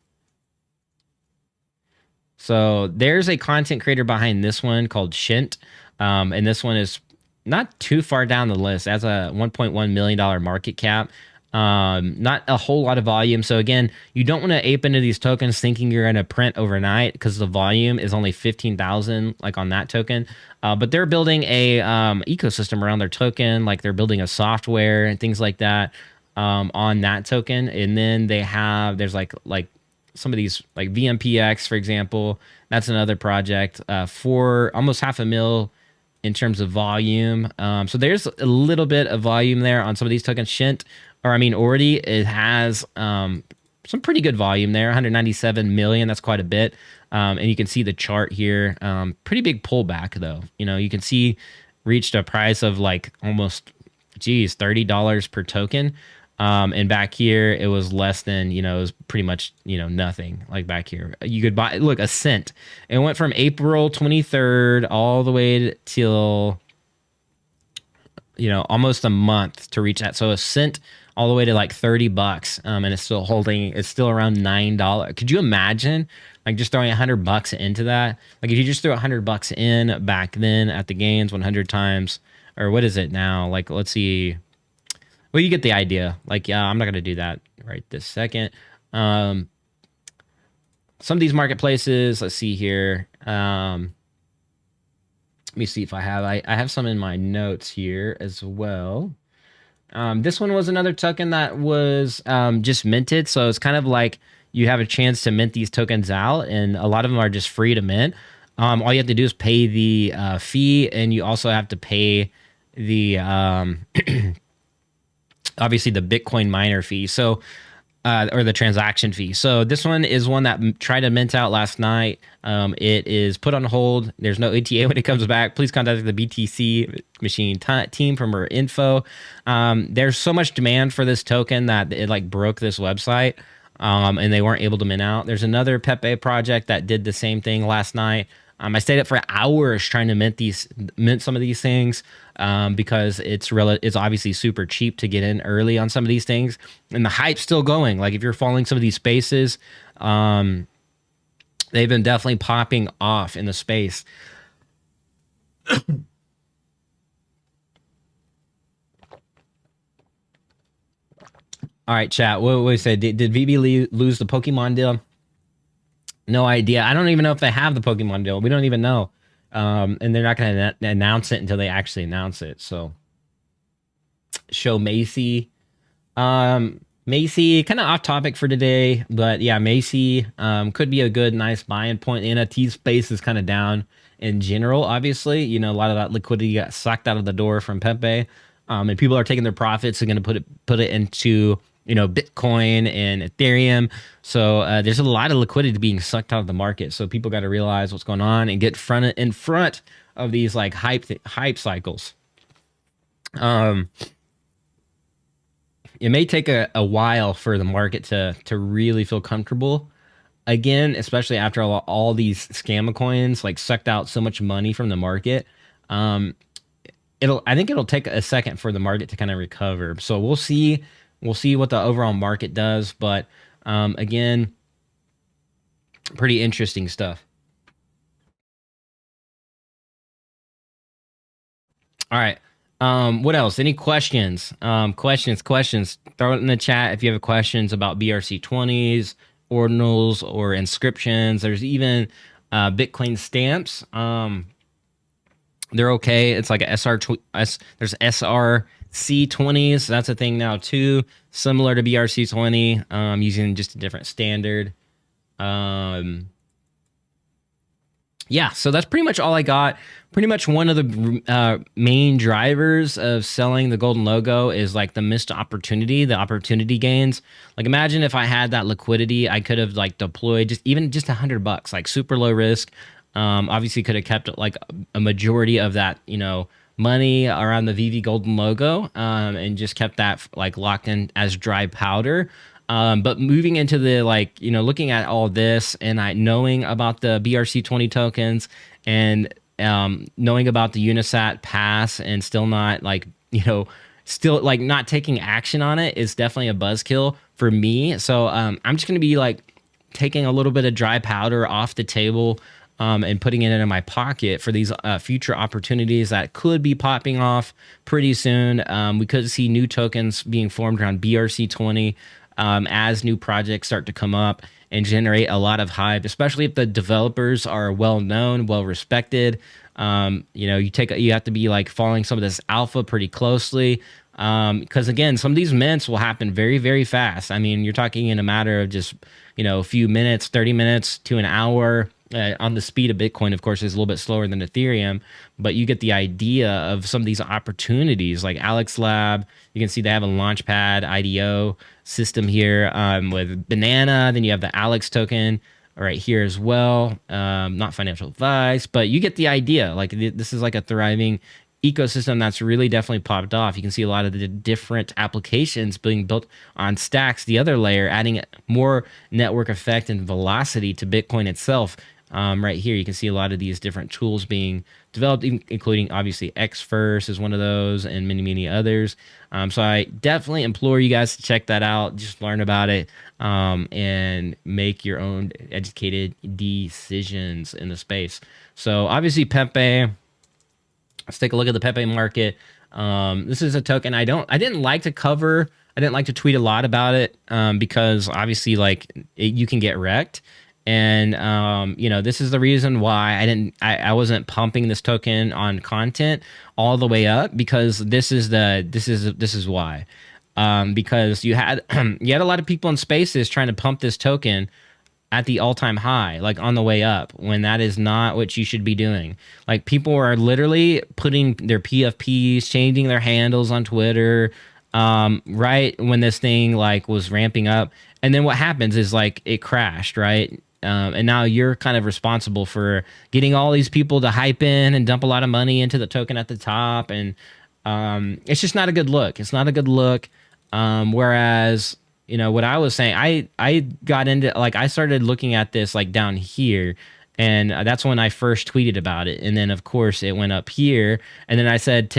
So there's a content creator behind this one called Shint. And this one is not too far down the list. As a $1.1 million market cap. Not a whole lot of volume. So again, you don't want to ape into these tokens thinking you're going to print overnight because the volume is only 15,000 like on that token. But they're building a ecosystem around their token. Like they're building a software and things like that on that token. And then there's like some of these like VMPX, for example. That's another project for almost $500,000 in terms of volume. So there's a little bit of volume there on some of these tokens. Already it has some pretty good volume there, 197 million. That's quite a bit. And you can see the chart here. Pretty big pullback though. You can see reached a price of like almost, $30 per token. And back here, it was less than, it was pretty much, nothing like back here. You could buy, look, a cent. It went from April 23rd all the way till, almost a month to reach that. So a cent all the way to like $30. And it's still holding, it's still around $9. Could you imagine like just throwing $100 into that? Like if you just threw $100 in back then at the gains 100 times, or what is it now? Like, let's see. Well, you get the idea. Like, yeah, I'm not going to do that right this second. Some of these marketplaces, let's see here. Let me see if I have some in my notes here as well. This one was another token that was just minted. So it's kind of like you have a chance to mint these tokens out, and a lot of them are just free to mint. All you have to do is pay the fee, and you also have to pay the obviously the Bitcoin miner fee. So or the transaction fee. So this one is one that tried to mint out last night. It is put on hold. There's no ETA when it comes back. Please contact the BTC machine team for more info. There's so much demand for this token that it like broke this website, and they weren't able to mint out. There's another Pepe project that did the same thing last night. I stayed up for hours trying to mint some of these things because it's obviously super cheap to get in early on some of these things, and the hype's still going. Like if you're following some of these spaces, they've been definitely popping off in the space. All right, chat. What we say? Did Veve lose the Pokemon deal? No idea. I don't even know if they have the Pokemon deal. We don't even know. And they're not going to announce it until they actually announce it. So, show Macy. Macy, kind of off topic for today. But yeah, Macy could be a good, nice buy-in point. The NFT space is kind of down in general, obviously. You know, a lot of that liquidity got sucked out of the door from Pepe. And people are taking their profits and going to put it into, you know, Bitcoin and Ethereum. So there's a lot of liquidity being sucked out of the market. So people got to realize what's going on and get in front of these like hype cycles. It may take a while for the market to really feel comfortable again, especially after all these scam coins like sucked out so much money from the market. I think it'll take a second for the market to kind of recover. So we'll see. We'll see what the overall market does, but again, pretty interesting stuff. All right. What else? Any questions? Questions. Throw it in the chat if you have questions about BRC20s, ordinals, or inscriptions. There's even Bitcoin stamps. They're okay. It's like a there's SRC20s. That's a thing now too, similar to BRC20, using just a different standard. Yeah, so that's pretty much all I got. Pretty much one of the main drivers of selling the golden logo is like the missed opportunity, the opportunity gains. Like imagine if I had that liquidity, I could have like deployed just $100, like super low risk. Obviously could have kept like a majority of that, you know, money around the Veve golden logo, and just kept that like locked in as dry powder. But moving into the like, you know, looking at all this and knowing about the BRC20 tokens and knowing about the Unisat pass and still not like, you know, still like not taking action on it is definitely a buzzkill for me. So I'm just going to be like taking a little bit of dry powder off the table, and putting it in my pocket for these future opportunities that could be popping off pretty soon. We could see new tokens being formed around BRC20 as new projects start to come up and generate a lot of hype, especially if the developers are well known, well respected. You know, you have to be like following some of this alpha pretty closely. Because again, some of these mints will happen very, very fast. I mean, you're talking in a matter of just, you know, a few minutes, 30 minutes to an hour. On the speed of Bitcoin, of course, is a little bit slower than Ethereum, but you get the idea of some of these opportunities like Alex Lab. You can see they have a Launchpad IDO system here with Banana. Then you have the Alex token right here as well. Not financial advice, but you get the idea. Like this is like a thriving ecosystem that's really definitely popped off. You can see a lot of the different applications being built on Stacks, the other layer, adding more network effect and velocity to Bitcoin itself. Right here, you can see a lot of these different tools being developed, including obviously X1st is one of those, and many, many others. So I definitely implore you guys to check that out, just learn about it, and make your own educated decisions in the space. So obviously Pepe, let's take a look at the Pepe market. This is a token I didn't like to tweet a lot about it, because obviously like you can get wrecked. And this is the reason why I wasn't pumping this token on content all the way up, because this is why. Because you had a lot of people in spaces trying to pump this token at the all-time high, like on the way up, when that is not what you should be doing. Like, people are literally putting their PFPs, changing their handles on Twitter, right when this thing like was ramping up. And then what happens is like it crashed, right? And now you're kind of responsible for getting all these people to hype in and dump a lot of money into the token at the top. And it's just not a good look. It's not a good look. Whereas, what I was saying, I got into, like, I started looking at this like down here, and that's when I first tweeted about it. And then of course it went up here, and then I said,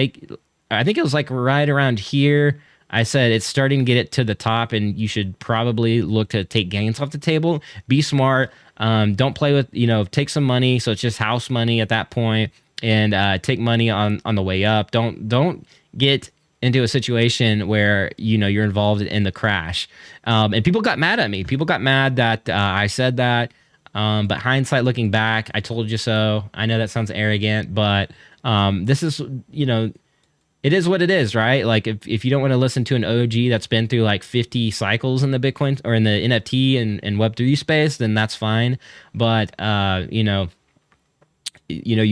I think it was like right around here, I said it's starting to get it to the top, and you should probably look to take gains off the table. Be smart. Don't play with, take some money. So it's just house money at that point, and take money on the way up. Don't get into a situation where you're involved in the crash. And people got mad at me. People got mad that I said that. But hindsight, looking back, I told you so. I know that sounds arrogant, but this is, it is what it is, right? Like, if you don't want to listen to an OG that's been through like 50 cycles in the Bitcoin or in the NFT and Web3 space, then that's fine. But you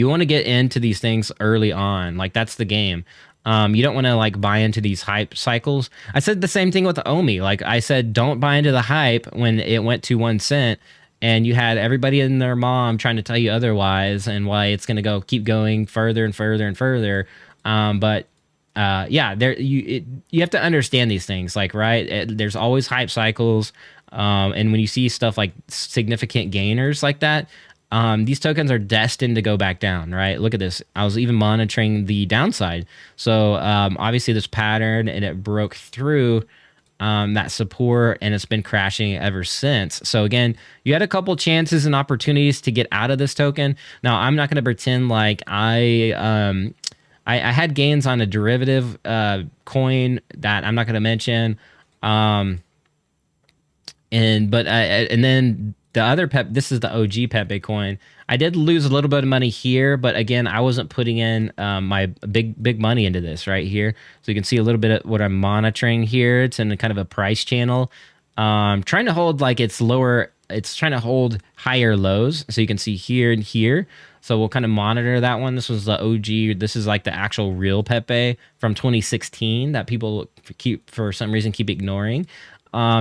want to get into these things early on. Like, that's the game. You don't want to like buy into these hype cycles. I said the same thing with the OMI. Like, I said, don't buy into the hype when it went to 1 cent. And you had everybody and their mom trying to tell you otherwise, and why it's going to keep going further and further and further. But you have to understand these things, like, right? There's always hype cycles, and when you see stuff like significant gainers like that, these tokens are destined to go back down, right? Look at this. I was even monitoring the downside. So obviously this pattern, and it broke through that support, and it's been crashing ever since. So again, you had a couple chances and opportunities to get out of this token. Now, I'm not going to pretend like I had gains on a derivative coin that I'm not going to mention, and then the other this is the OG Pepe coin. I did lose a little bit of money here, but again, I wasn't putting in my big money into this right here. So you can see a little bit of what I'm monitoring here. It's in a kind of a price channel, trying to hold like it's lower. It's trying to hold higher lows. So you can see here and here. So we'll kind of monitor that one. This was the OG. This is like the actual real Pepe from 2016 that people for some reason keep ignoring.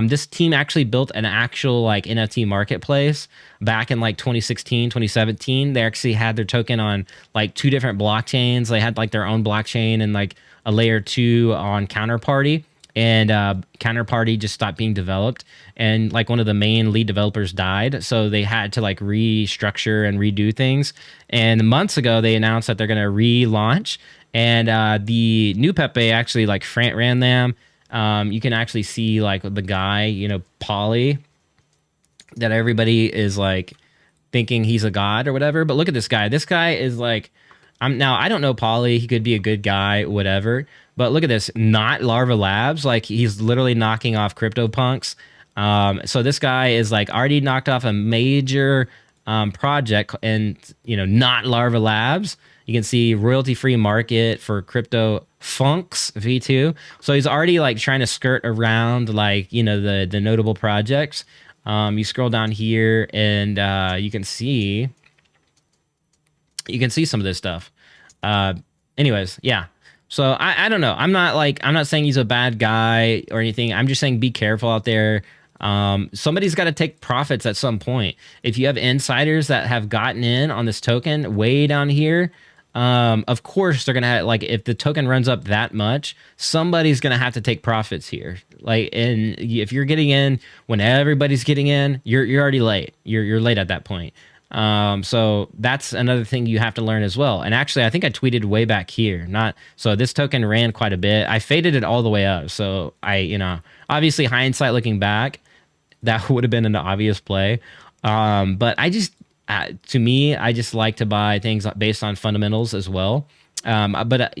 This team actually built an actual like NFT marketplace back in like 2016, 2017. They actually had their token on like 2 different blockchains. They had like their own blockchain and like a layer 2 on Counterparty. And Counterparty just stopped being developed, and like one of the main lead developers died, so they had to like restructure and redo things. And months ago they announced that they're going to relaunch, and the new Pepe actually like ran them. You can actually see like the guy, Polly, that everybody is like thinking he's a god or whatever. But look at this guy. This guy is like, I don't know Polly. He could be a good guy, whatever. But look at this, not Larva Labs. Like, he's literally knocking off CryptoPunks. So this guy is like already knocked off a major project, and not Larva Labs. You can see royalty-free market for Crypto Funks V2. So he's already like trying to skirt around like the notable projects. You scroll down here, and you can see some of this stuff. Anyways, yeah. So I don't know. I'm not saying he's a bad guy or anything. I'm just saying be careful out there. Somebody's got to take profits at some point. If you have insiders that have gotten in on this token way down here, of course they're gonna have, like, if the token runs up that much, somebody's gonna have to take profits here. Like, and if you're getting in when everybody's getting in, you're already late. You're late at that point. So that's another thing you have to learn as well. And actually, I think I tweeted way back here. So this token ran quite a bit. I faded it all the way up. So obviously hindsight looking back, that would have been an obvious play. But to me, I just like to buy things based on fundamentals as well. But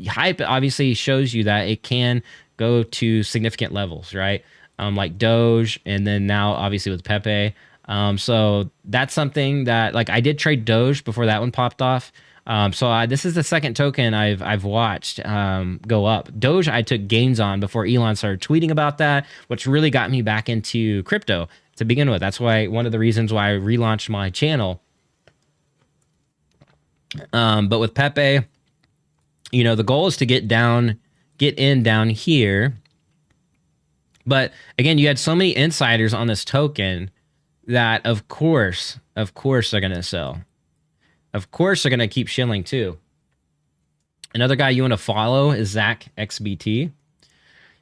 hype obviously shows you that it can go to significant levels, right? Like Doge, and then now obviously with Pepe. So that's something that like I did trade Doge before that one popped off. This is the second token I've watched go up. Doge I took gains on before Elon started tweeting about that, which really got me back into crypto to begin with. That's why one of the reasons why I relaunched my channel. But with Pepe, you know, the goal is to get in down here. But again, you had so many insiders on this token that of course they're going to sell. Of course they're going to keep shilling too. Another guy you want to follow is Zach XBT.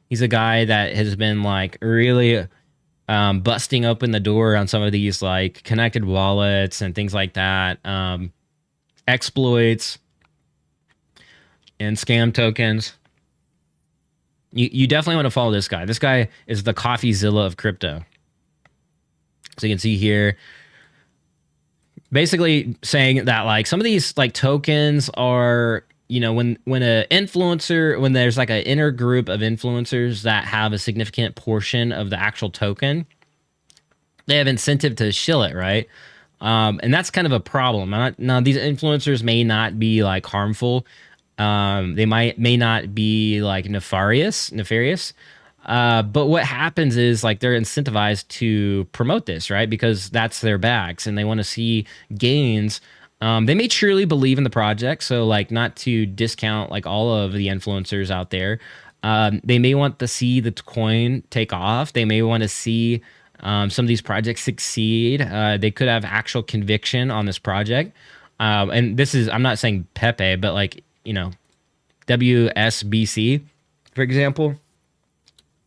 He's a guy that has been like really busting open the door on some of these like connected wallets and things like that. Exploits and scam tokens. You definitely want to follow this guy. This guy is the CoffeeZilla of crypto. So you can see here, basically saying that like some of these like tokens are, you know, when a influencer, when there's like an inner group of influencers that have a significant portion of the actual token, they have incentive to shill it, right? And that's kind of a problem. Now these influencers may not be like harmful. They may not be like nefarious. But what happens is like they're incentivized to promote this, right? Because that's their bags and they want to see gains. They may truly believe in the project. So like not to discount like all of the influencers out there. They may want to see the coin take off. They may want to see some of these projects succeed. They could have actual conviction on this project. And this is, I'm not saying Pepe, but like, you know, WSBC, for example.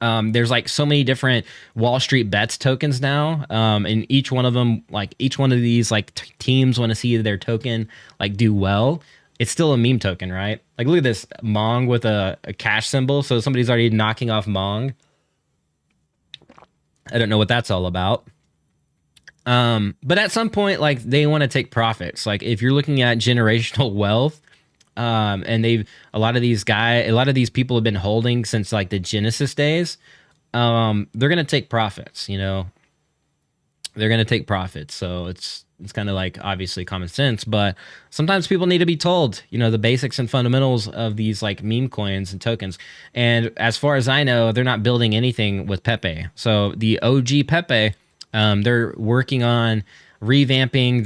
There's like so many different Wall Street Bets tokens now. And each one of them, like each one of these like teams want to see their token like do well. It's still a meme token, right? Like look at this Mong with a cash symbol. So somebody's already knocking off Mong. I don't know what that's all about. But at some point, like they want to take profits. Like if you're looking at generational wealth, and a lot of these people have been holding since like the Genesis days. They're going to take profits, you know, they're going to take profits. So it's kind of like obviously common sense, but sometimes people need to be told, you know, the basics and fundamentals of these like meme coins and tokens. And as far as I know, they're not building anything with Pepe. So the OG Pepe, they're working on revamping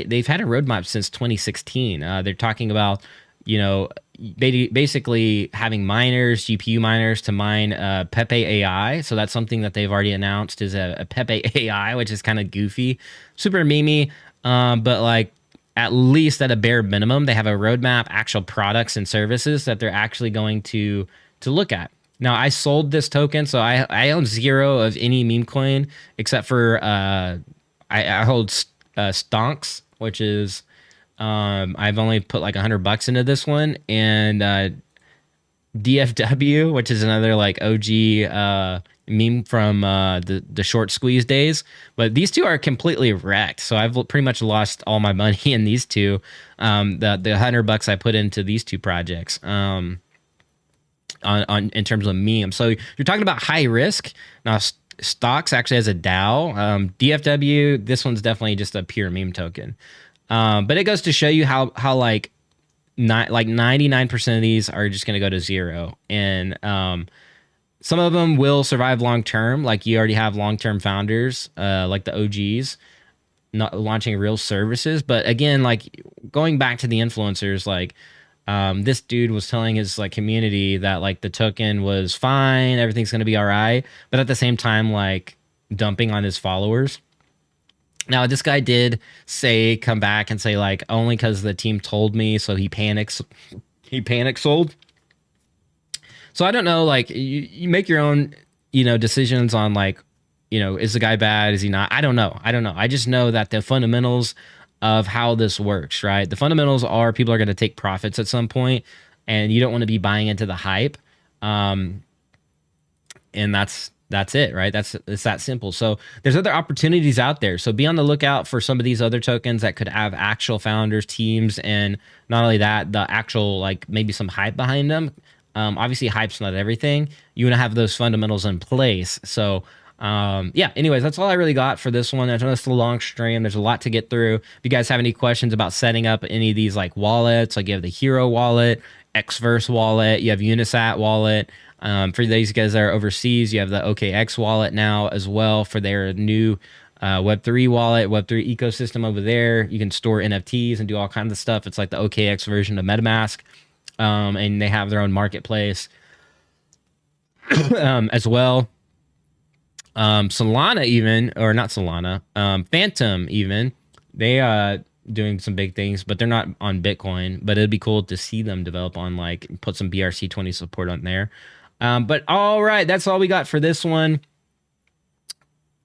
they've had a roadmap since 2016. They're talking about, you know, basically having miners, GPU miners to mine Pepe AI. So that's something that they've already announced is a Pepe AI, which is kind of goofy, super memey. But like at least at a bare minimum, they have a roadmap, actual products and services that they're actually going to look at. Now I sold this token, so I own zero of any meme coin except for I hold Stonks, which is I've only put like $100 into this one, and DFW, which is another like OG meme from the short squeeze days. But these two are completely wrecked, so I've pretty much lost all my money in these two. The $100 I put into these two projects. On in terms of memes. So you're talking about high risk. Now Stocks actually has a DAO. DFW, this one's definitely just a pure meme token. But it goes to show you how like 99% of these are just going to go to zero. And some of them will survive long term. Like you already have long term founders, like the OGs, not launching real services. But again, like going back to the influencers, like this dude was telling his like community that like the token was fine, everything's gonna be all right, but at the same time like dumping on his followers. Now this guy did come back and say like only because the team told me, so he panic sold. So I don't know, like you make your own, you know, decisions on like, you know, is the guy bad, is he not? I don't know. I just know that the fundamentals of how this works, right? The fundamentals are people are going to take profits at some point, and you don't want to be buying into the hype. And that's it, right? It's that simple. So there's other opportunities out there. So be on the lookout for some of these other tokens that could have actual founders, teams, and not only that, the actual like maybe some hype behind them. Obviously hype's not everything. You want to have those fundamentals in place. So Yeah, anyways, that's all I really got for this one. I know it's a long stream. There's a lot to get through. If you guys have any questions about setting up any of these like wallets, like you have the Hero wallet, Xverse wallet, you have Unisat wallet. For these guys that are overseas, you have the OKX wallet now as well for their new Web3 wallet, Web3 ecosystem over there. You can store NFTs and do all kinds of stuff. It's like the OKX version of MetaMask. And they have their own marketplace as well. Solana even, or not Solana, Phantom even, they doing some big things, but they're not on Bitcoin. But it'd be cool to see them develop on like put some BRC20 support on there. But all right, that's all we got for this one.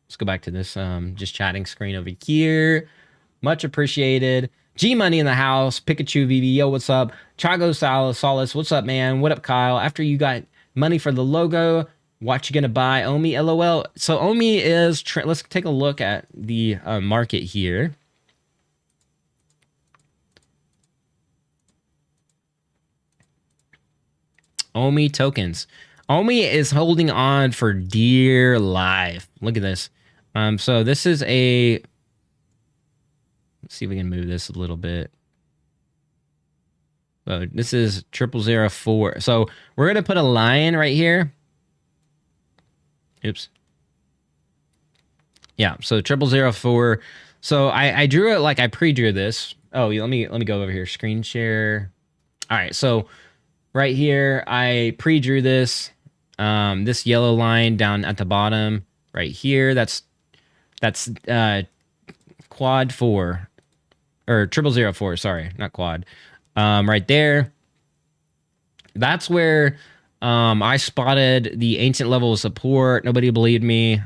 Let's go back to this just chatting screen over here. Much appreciated. G Money in the house. Pikachu VV, yo, what's up? Chago Solace, what's up, man? What up, Kyle? After you got money for the logo, what you gonna buy? Omi, LOL. So Omi is, let's take a look at the market here. Omi tokens. Omi is holding on for dear life. Look at this. So this is a, let's see if we can move this a little bit. So this is 0004. So we're gonna put a line right here. Oops. Yeah, so 0004. So I drew it like I pre-drew this. Oh, let me go over here. Screen share. All right, so right here I pre-drew this. This yellow line down at the bottom right here. That's quad 4 or 0004. Sorry, not quad. Right there. That's where I spotted the ancient level of support. Nobody believed me.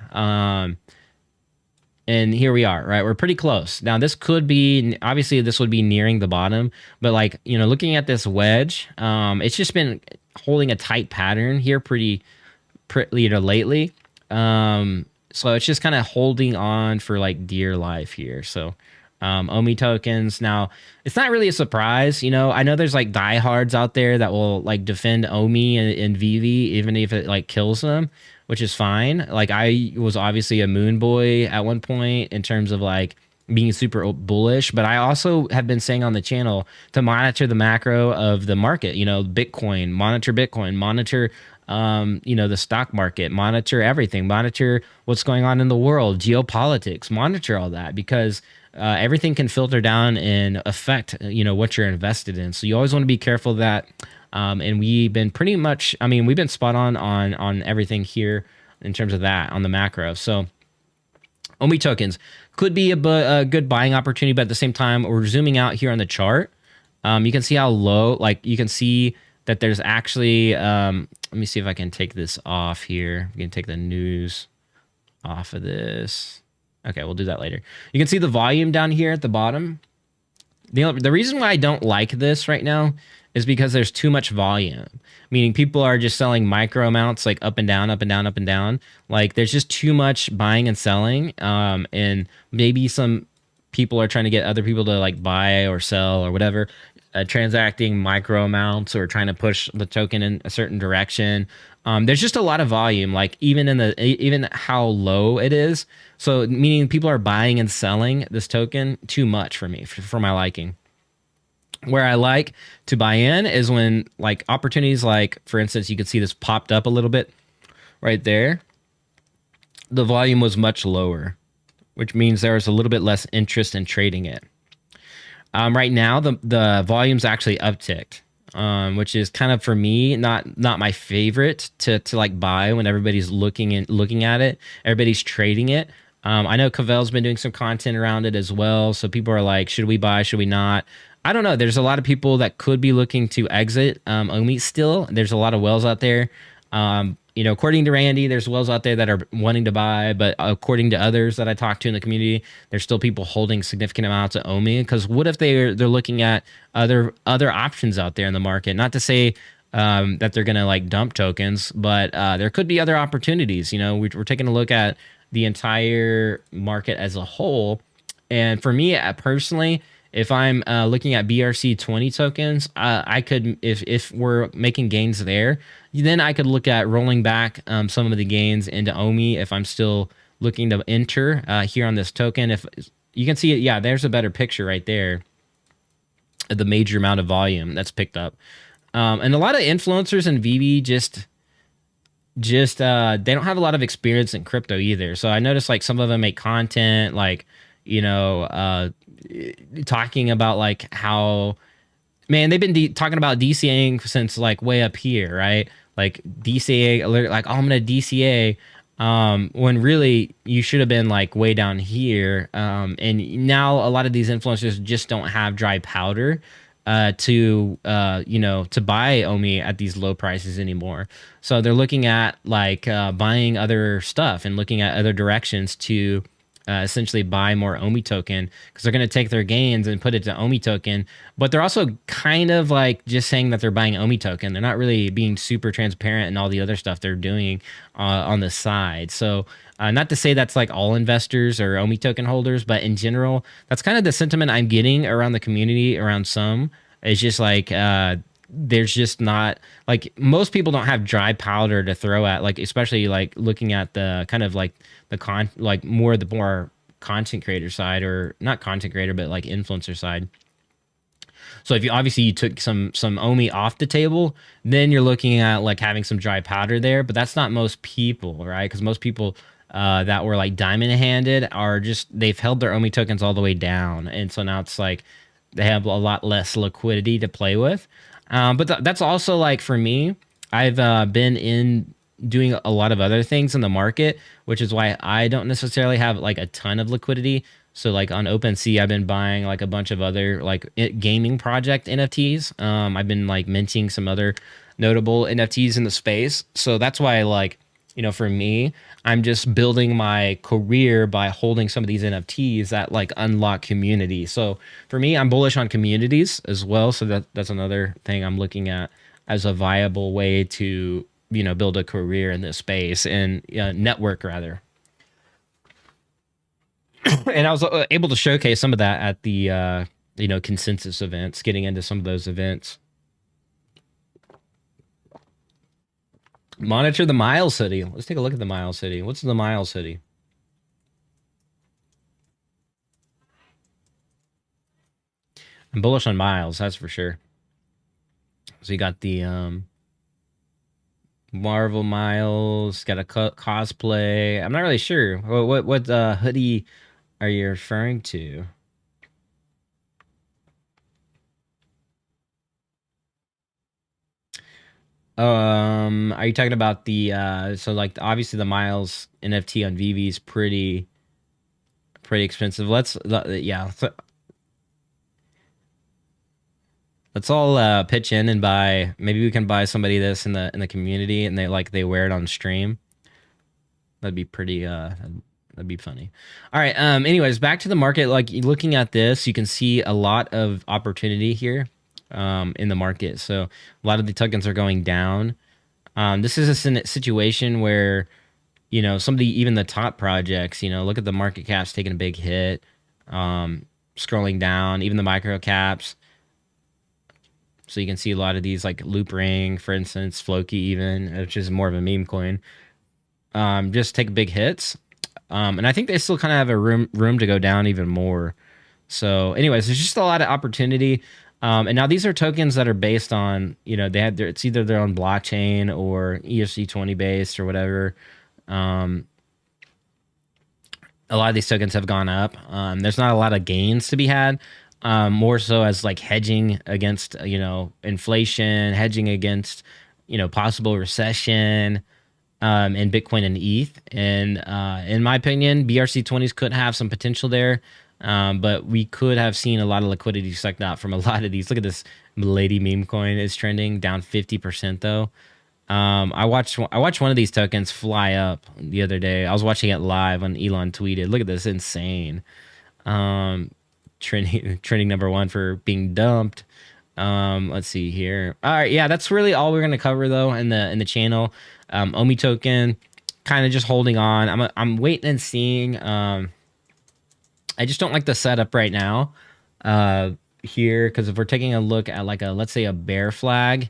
And here we are, right? We're pretty close. Now, this could be, obviously, this would be nearing the bottom. But, like, you know, looking at this wedge, it's just been holding a tight pattern here pretty you know, lately. So it's just kind of holding on for, like, dear life here. So, Omi tokens. Now, it's not really a surprise. You know, I know there's, like, diehards out there that will, like, defend Omi and Veve, even if it, like, kills them, which is fine. Like, I was obviously a moon boy at one point in terms of like being super bullish, but I also have been saying on the channel to monitor the macro of the market, you know, Bitcoin, monitor, you know, the stock market, monitor everything, monitor what's going on in the world, geopolitics, monitor all that, because everything can filter down and affect, you know, what you're invested in. So you always want to be careful of that. And we've been pretty much, I mean, we've been spot on everything here in terms of that on the macro. So Omi tokens could be a good buying opportunity, but at the same time, we're zooming out here on the chart. You can see how low, like you can see that there's actually, let me see if I can take this off here. We can take the news off of this. Okay, we'll do that later. You can see the volume down here at the bottom. The reason why I don't like this right now is because there's too much volume, meaning people are just selling micro amounts, like up and down, up and down, up and down. Like there's just too much buying and selling. And maybe some people are trying to get other people to like buy or sell or whatever, transacting micro amounts or trying to push the token in a certain direction. There's just a lot of volume, like even how low it is. So meaning people are buying and selling this token too much for me, for my liking. Where I like to buy in is when like opportunities, like for instance, you could see this popped up a little bit right there. The volume was much lower, which means there was a little bit less interest in trading it. Right now, the volume's actually upticked, which is kind of for me not my favorite to like buy when everybody's looking at it, everybody's trading it. I know Cavell's been doing some content around it as well, so people are like, should we buy? Should we not? I don't know. There's a lot of people that could be looking to exit Omi still. There's a lot of whales out there. You know, according to Randy, there's whales out there that are wanting to buy, but according to others that I talk to in the community, there's still people holding significant amounts of Omi. Because what if they're looking at other options out there in the market? Not to say that they're gonna like dump tokens, but there could be other opportunities. You know, we're taking a look at the entire market as a whole, and for me personally, if I'm looking at BRC20 tokens, I could, if we're making gains there, then I could look at rolling back some of the gains into OMI if I'm still looking to enter here on this token. If you can see it, yeah, there's a better picture right there of the major amount of volume that's picked up. And a lot of influencers in Veve just they don't have a lot of experience in crypto either. So I noticed like some of them make content like, you know, talking about like how, man, they've been talking about DCAing since like way up here, right? Like DCA, like, oh, I'm gonna DCA, when really you should have been like way down here. And now a lot of these influencers just don't have dry powder to you know, to buy OMI at these low prices anymore. So they're looking at like buying other stuff and looking at other directions to essentially buy more OMI token, because they're going to take their gains and put it to OMI token. But they're also kind of like just saying that they're buying OMI token. They're not really being super transparent in all the other stuff they're doing on the side. So not to say that's like all investors or OMI token holders, but in general, that's kind of the sentiment I'm getting around the community, around some. It's just like there's just not, like, most people don't have dry powder to throw at, like, especially like looking at the kind of like the more content creator side, or not content creator, but like influencer side. So if you took some OMI off the table, then you're looking at like having some dry powder there, but that's not most people, right? Because most people that were like diamond handed are just, they've held their OMI tokens all the way down. And so now it's like they have a lot less liquidity to play with. But that's also like, for me, I've been in doing a lot of other things in the market, which is why I don't necessarily have like a ton of liquidity. So like on OpenSea, I've been buying like a bunch of other like gaming project NFTs. I've been like minting some other notable NFTs in the space. So that's why, like, you know, for me, I'm just building my career by holding some of these NFTs that like unlock community. So for me, I'm bullish on communities as well. So that's another thing I'm looking at as a viable way to, you know, build a career in this space and network rather. And I was able to showcase some of that at the, you know, consensus events, getting into some of those events. Monitor the Mile City. Let's take a look at the Mile City. What's the Mile City? I'm bullish on Miles, that's for sure. So you got the Marvel Miles, got a cosplay. I'm not really sure. What hoodie are you referring to? Are you talking about the so like obviously the Miles NFT on Veve is pretty expensive. Yeah. Let's all pitch in and buy. Maybe we can buy somebody this in the community, and they wear it on stream. That'd be pretty that'd be funny. All right. Anyways, back to the market. Like, looking at this, you can see a lot of opportunity here in the market. So a lot of the tokens are going down. This is a situation where, you know, even the top projects, you know, look at the market caps taking a big hit, scrolling down, even the micro caps. So you can see a lot of these, like Loop Ring, for instance, Floki even, which is more of a meme coin, just take big hits. And I think they still kind of have a room to go down even more. So anyways, there's just a lot of opportunity. And now these are tokens that are based on, you know, it's either their own blockchain or ERC20 based or whatever. A lot of these tokens have gone up. There's not a lot of gains to be had. More so as like hedging against, you know, inflation, hedging against, you know, possible recession, in Bitcoin and ETH. And in my opinion, BRC20s could have some potential there. But we could have seen a lot of liquidity sucked out from a lot of these. Look at this lady meme coin is trending down 50% though. I watched one of these tokens fly up the other day. I was watching it live when Elon tweeted. Look at this, insane. Trending number one for being dumped. Let's see here. All right, yeah, that's really all we're gonna cover though in the channel. OMI token, kind of just holding on. I'm waiting and seeing. I just don't like the setup right now. here, because if we're taking a look at like a, let's say, a bear flag,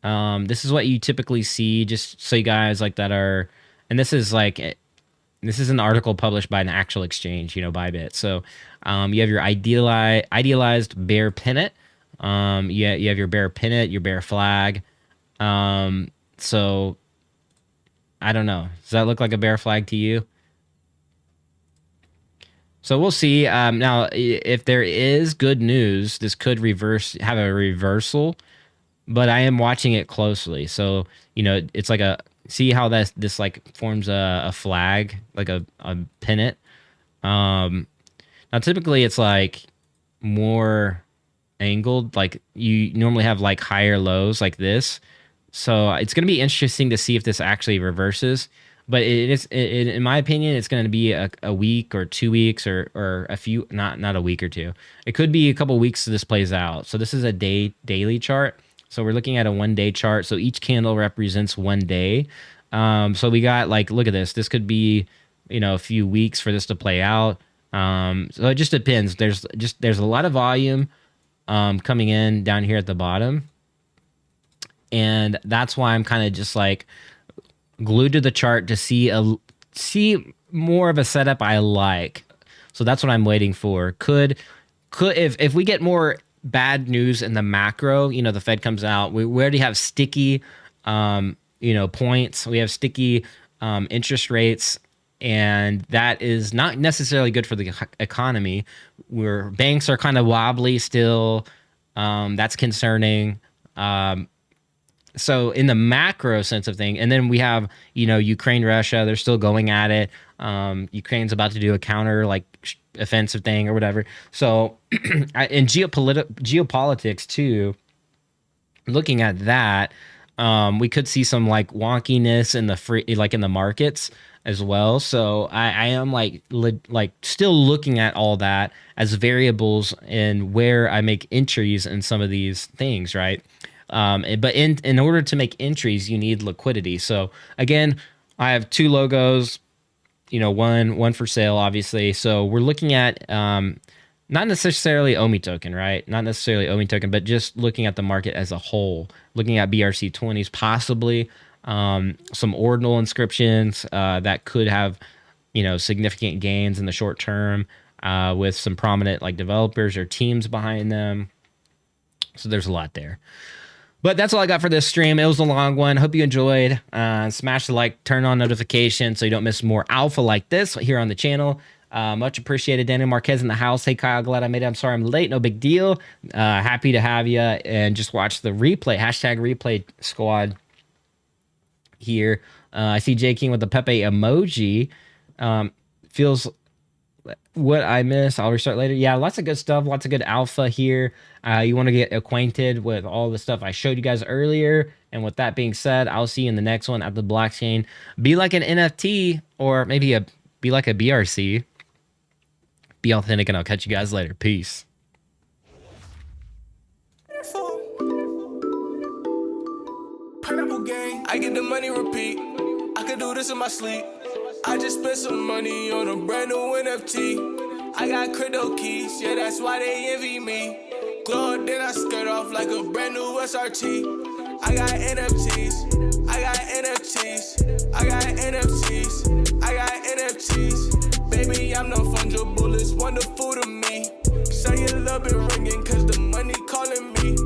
this is what you typically see, just so you guys like that are, and this is an article published by an actual exchange, Bybit. So you have your idealized bear pennant. You have your bear pennant, your bear flag. So I don't know. Does that look like a bear flag to you? So we'll see. Now, if there is good news, this could have a reversal, but I am watching it closely. So, it's like see how this like forms a flag, like a pennant. Now typically it's like more angled, like you normally have like higher lows like this. So it's going to be interesting to see if this actually reverses. But in my opinion, it's going to be a week or 2 weeks or a few, not a week or two. It could be a couple weeks till this plays out. So this is a daily chart. So we're looking at a 1 day chart. So each candle represents 1 day. So we got like, look at this. This could be, a few weeks for this to play out. So it just depends. There's a lot of volume coming in down here at the bottom. And that's why I'm kind of just like glued to the chart to see more of a setup I like. So that's what I'm waiting for. If we get more bad news in the macro, the Fed comes out, we already have sticky points, we have sticky interest rates, and that is not necessarily good for the economy. Where banks are kind of wobbly still, that's concerning. So in the macro sense of thing, and then we have, Ukraine, Russia, they're still going at it. Ukraine's about to do a counter offensive thing or whatever. So in geopolitics too, looking at that, we could see some like wonkiness in in the markets as well. So I am like still looking at all that as variables in where I make entries in some of these things, right? But in order to make entries, you need liquidity. So again, I have 2 logos, one for sale, obviously. So we're looking at not necessarily OMI token, right? Not necessarily OMI token, but just looking at the market as a whole, looking at BRC20s, possibly some ordinal inscriptions that could have, significant gains in the short term with some prominent like developers or teams behind them. So there's a lot there. But that's all I got for this stream. It was a long one. Hope you enjoyed. Smash the like, turn on notifications so you don't miss more alpha like this here on the channel. Much appreciated. Daniel Marquez in the house. Hey, Kyle, glad I made it. I'm sorry I'm late. No big deal. Happy to have you. And just watch the replay. #replay squad here. I see J King with the Pepe emoji. Feels what I miss. I'll restart later. Yeah, lots of good stuff. Lots of good alpha here. You want to get acquainted with all the stuff I showed you guys earlier. And with that being said, I'll see you in the next one at the blockchain. Be like an NFT or maybe be like a BRC. Be authentic, and I'll catch you guys later. Peace. Pineapple gang, I get the money repeat. I could do this in my sleep. I just spent some money on a brand new NFT. I got crypto keys, yeah, that's why they envy me. Glow, then I skirt off like a brand new SRT. I got NFTs, I got NFTs, I got NFTs, I got NFTs. Baby, I'm no fungible, it's wonderful to me. Say your love been ringing, cause the money calling me.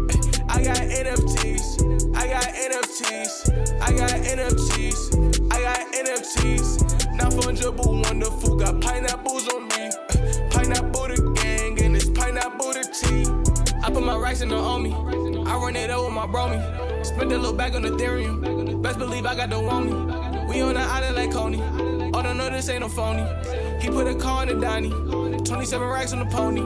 I got NFTs, I got NFTs, I got NFTs, I got NFTs. Not fungible, wonderful, got pineapples on me. Pineapple the gang, and it's pineapple the tea. I put my racks in the on me, I run it up with my bromie. Spent a little bag on Ethereum, best believe I got the womie. We on the island like Coney, oh no, this ain't no phony. He put a car in the Donnie, 27 racks on the pony.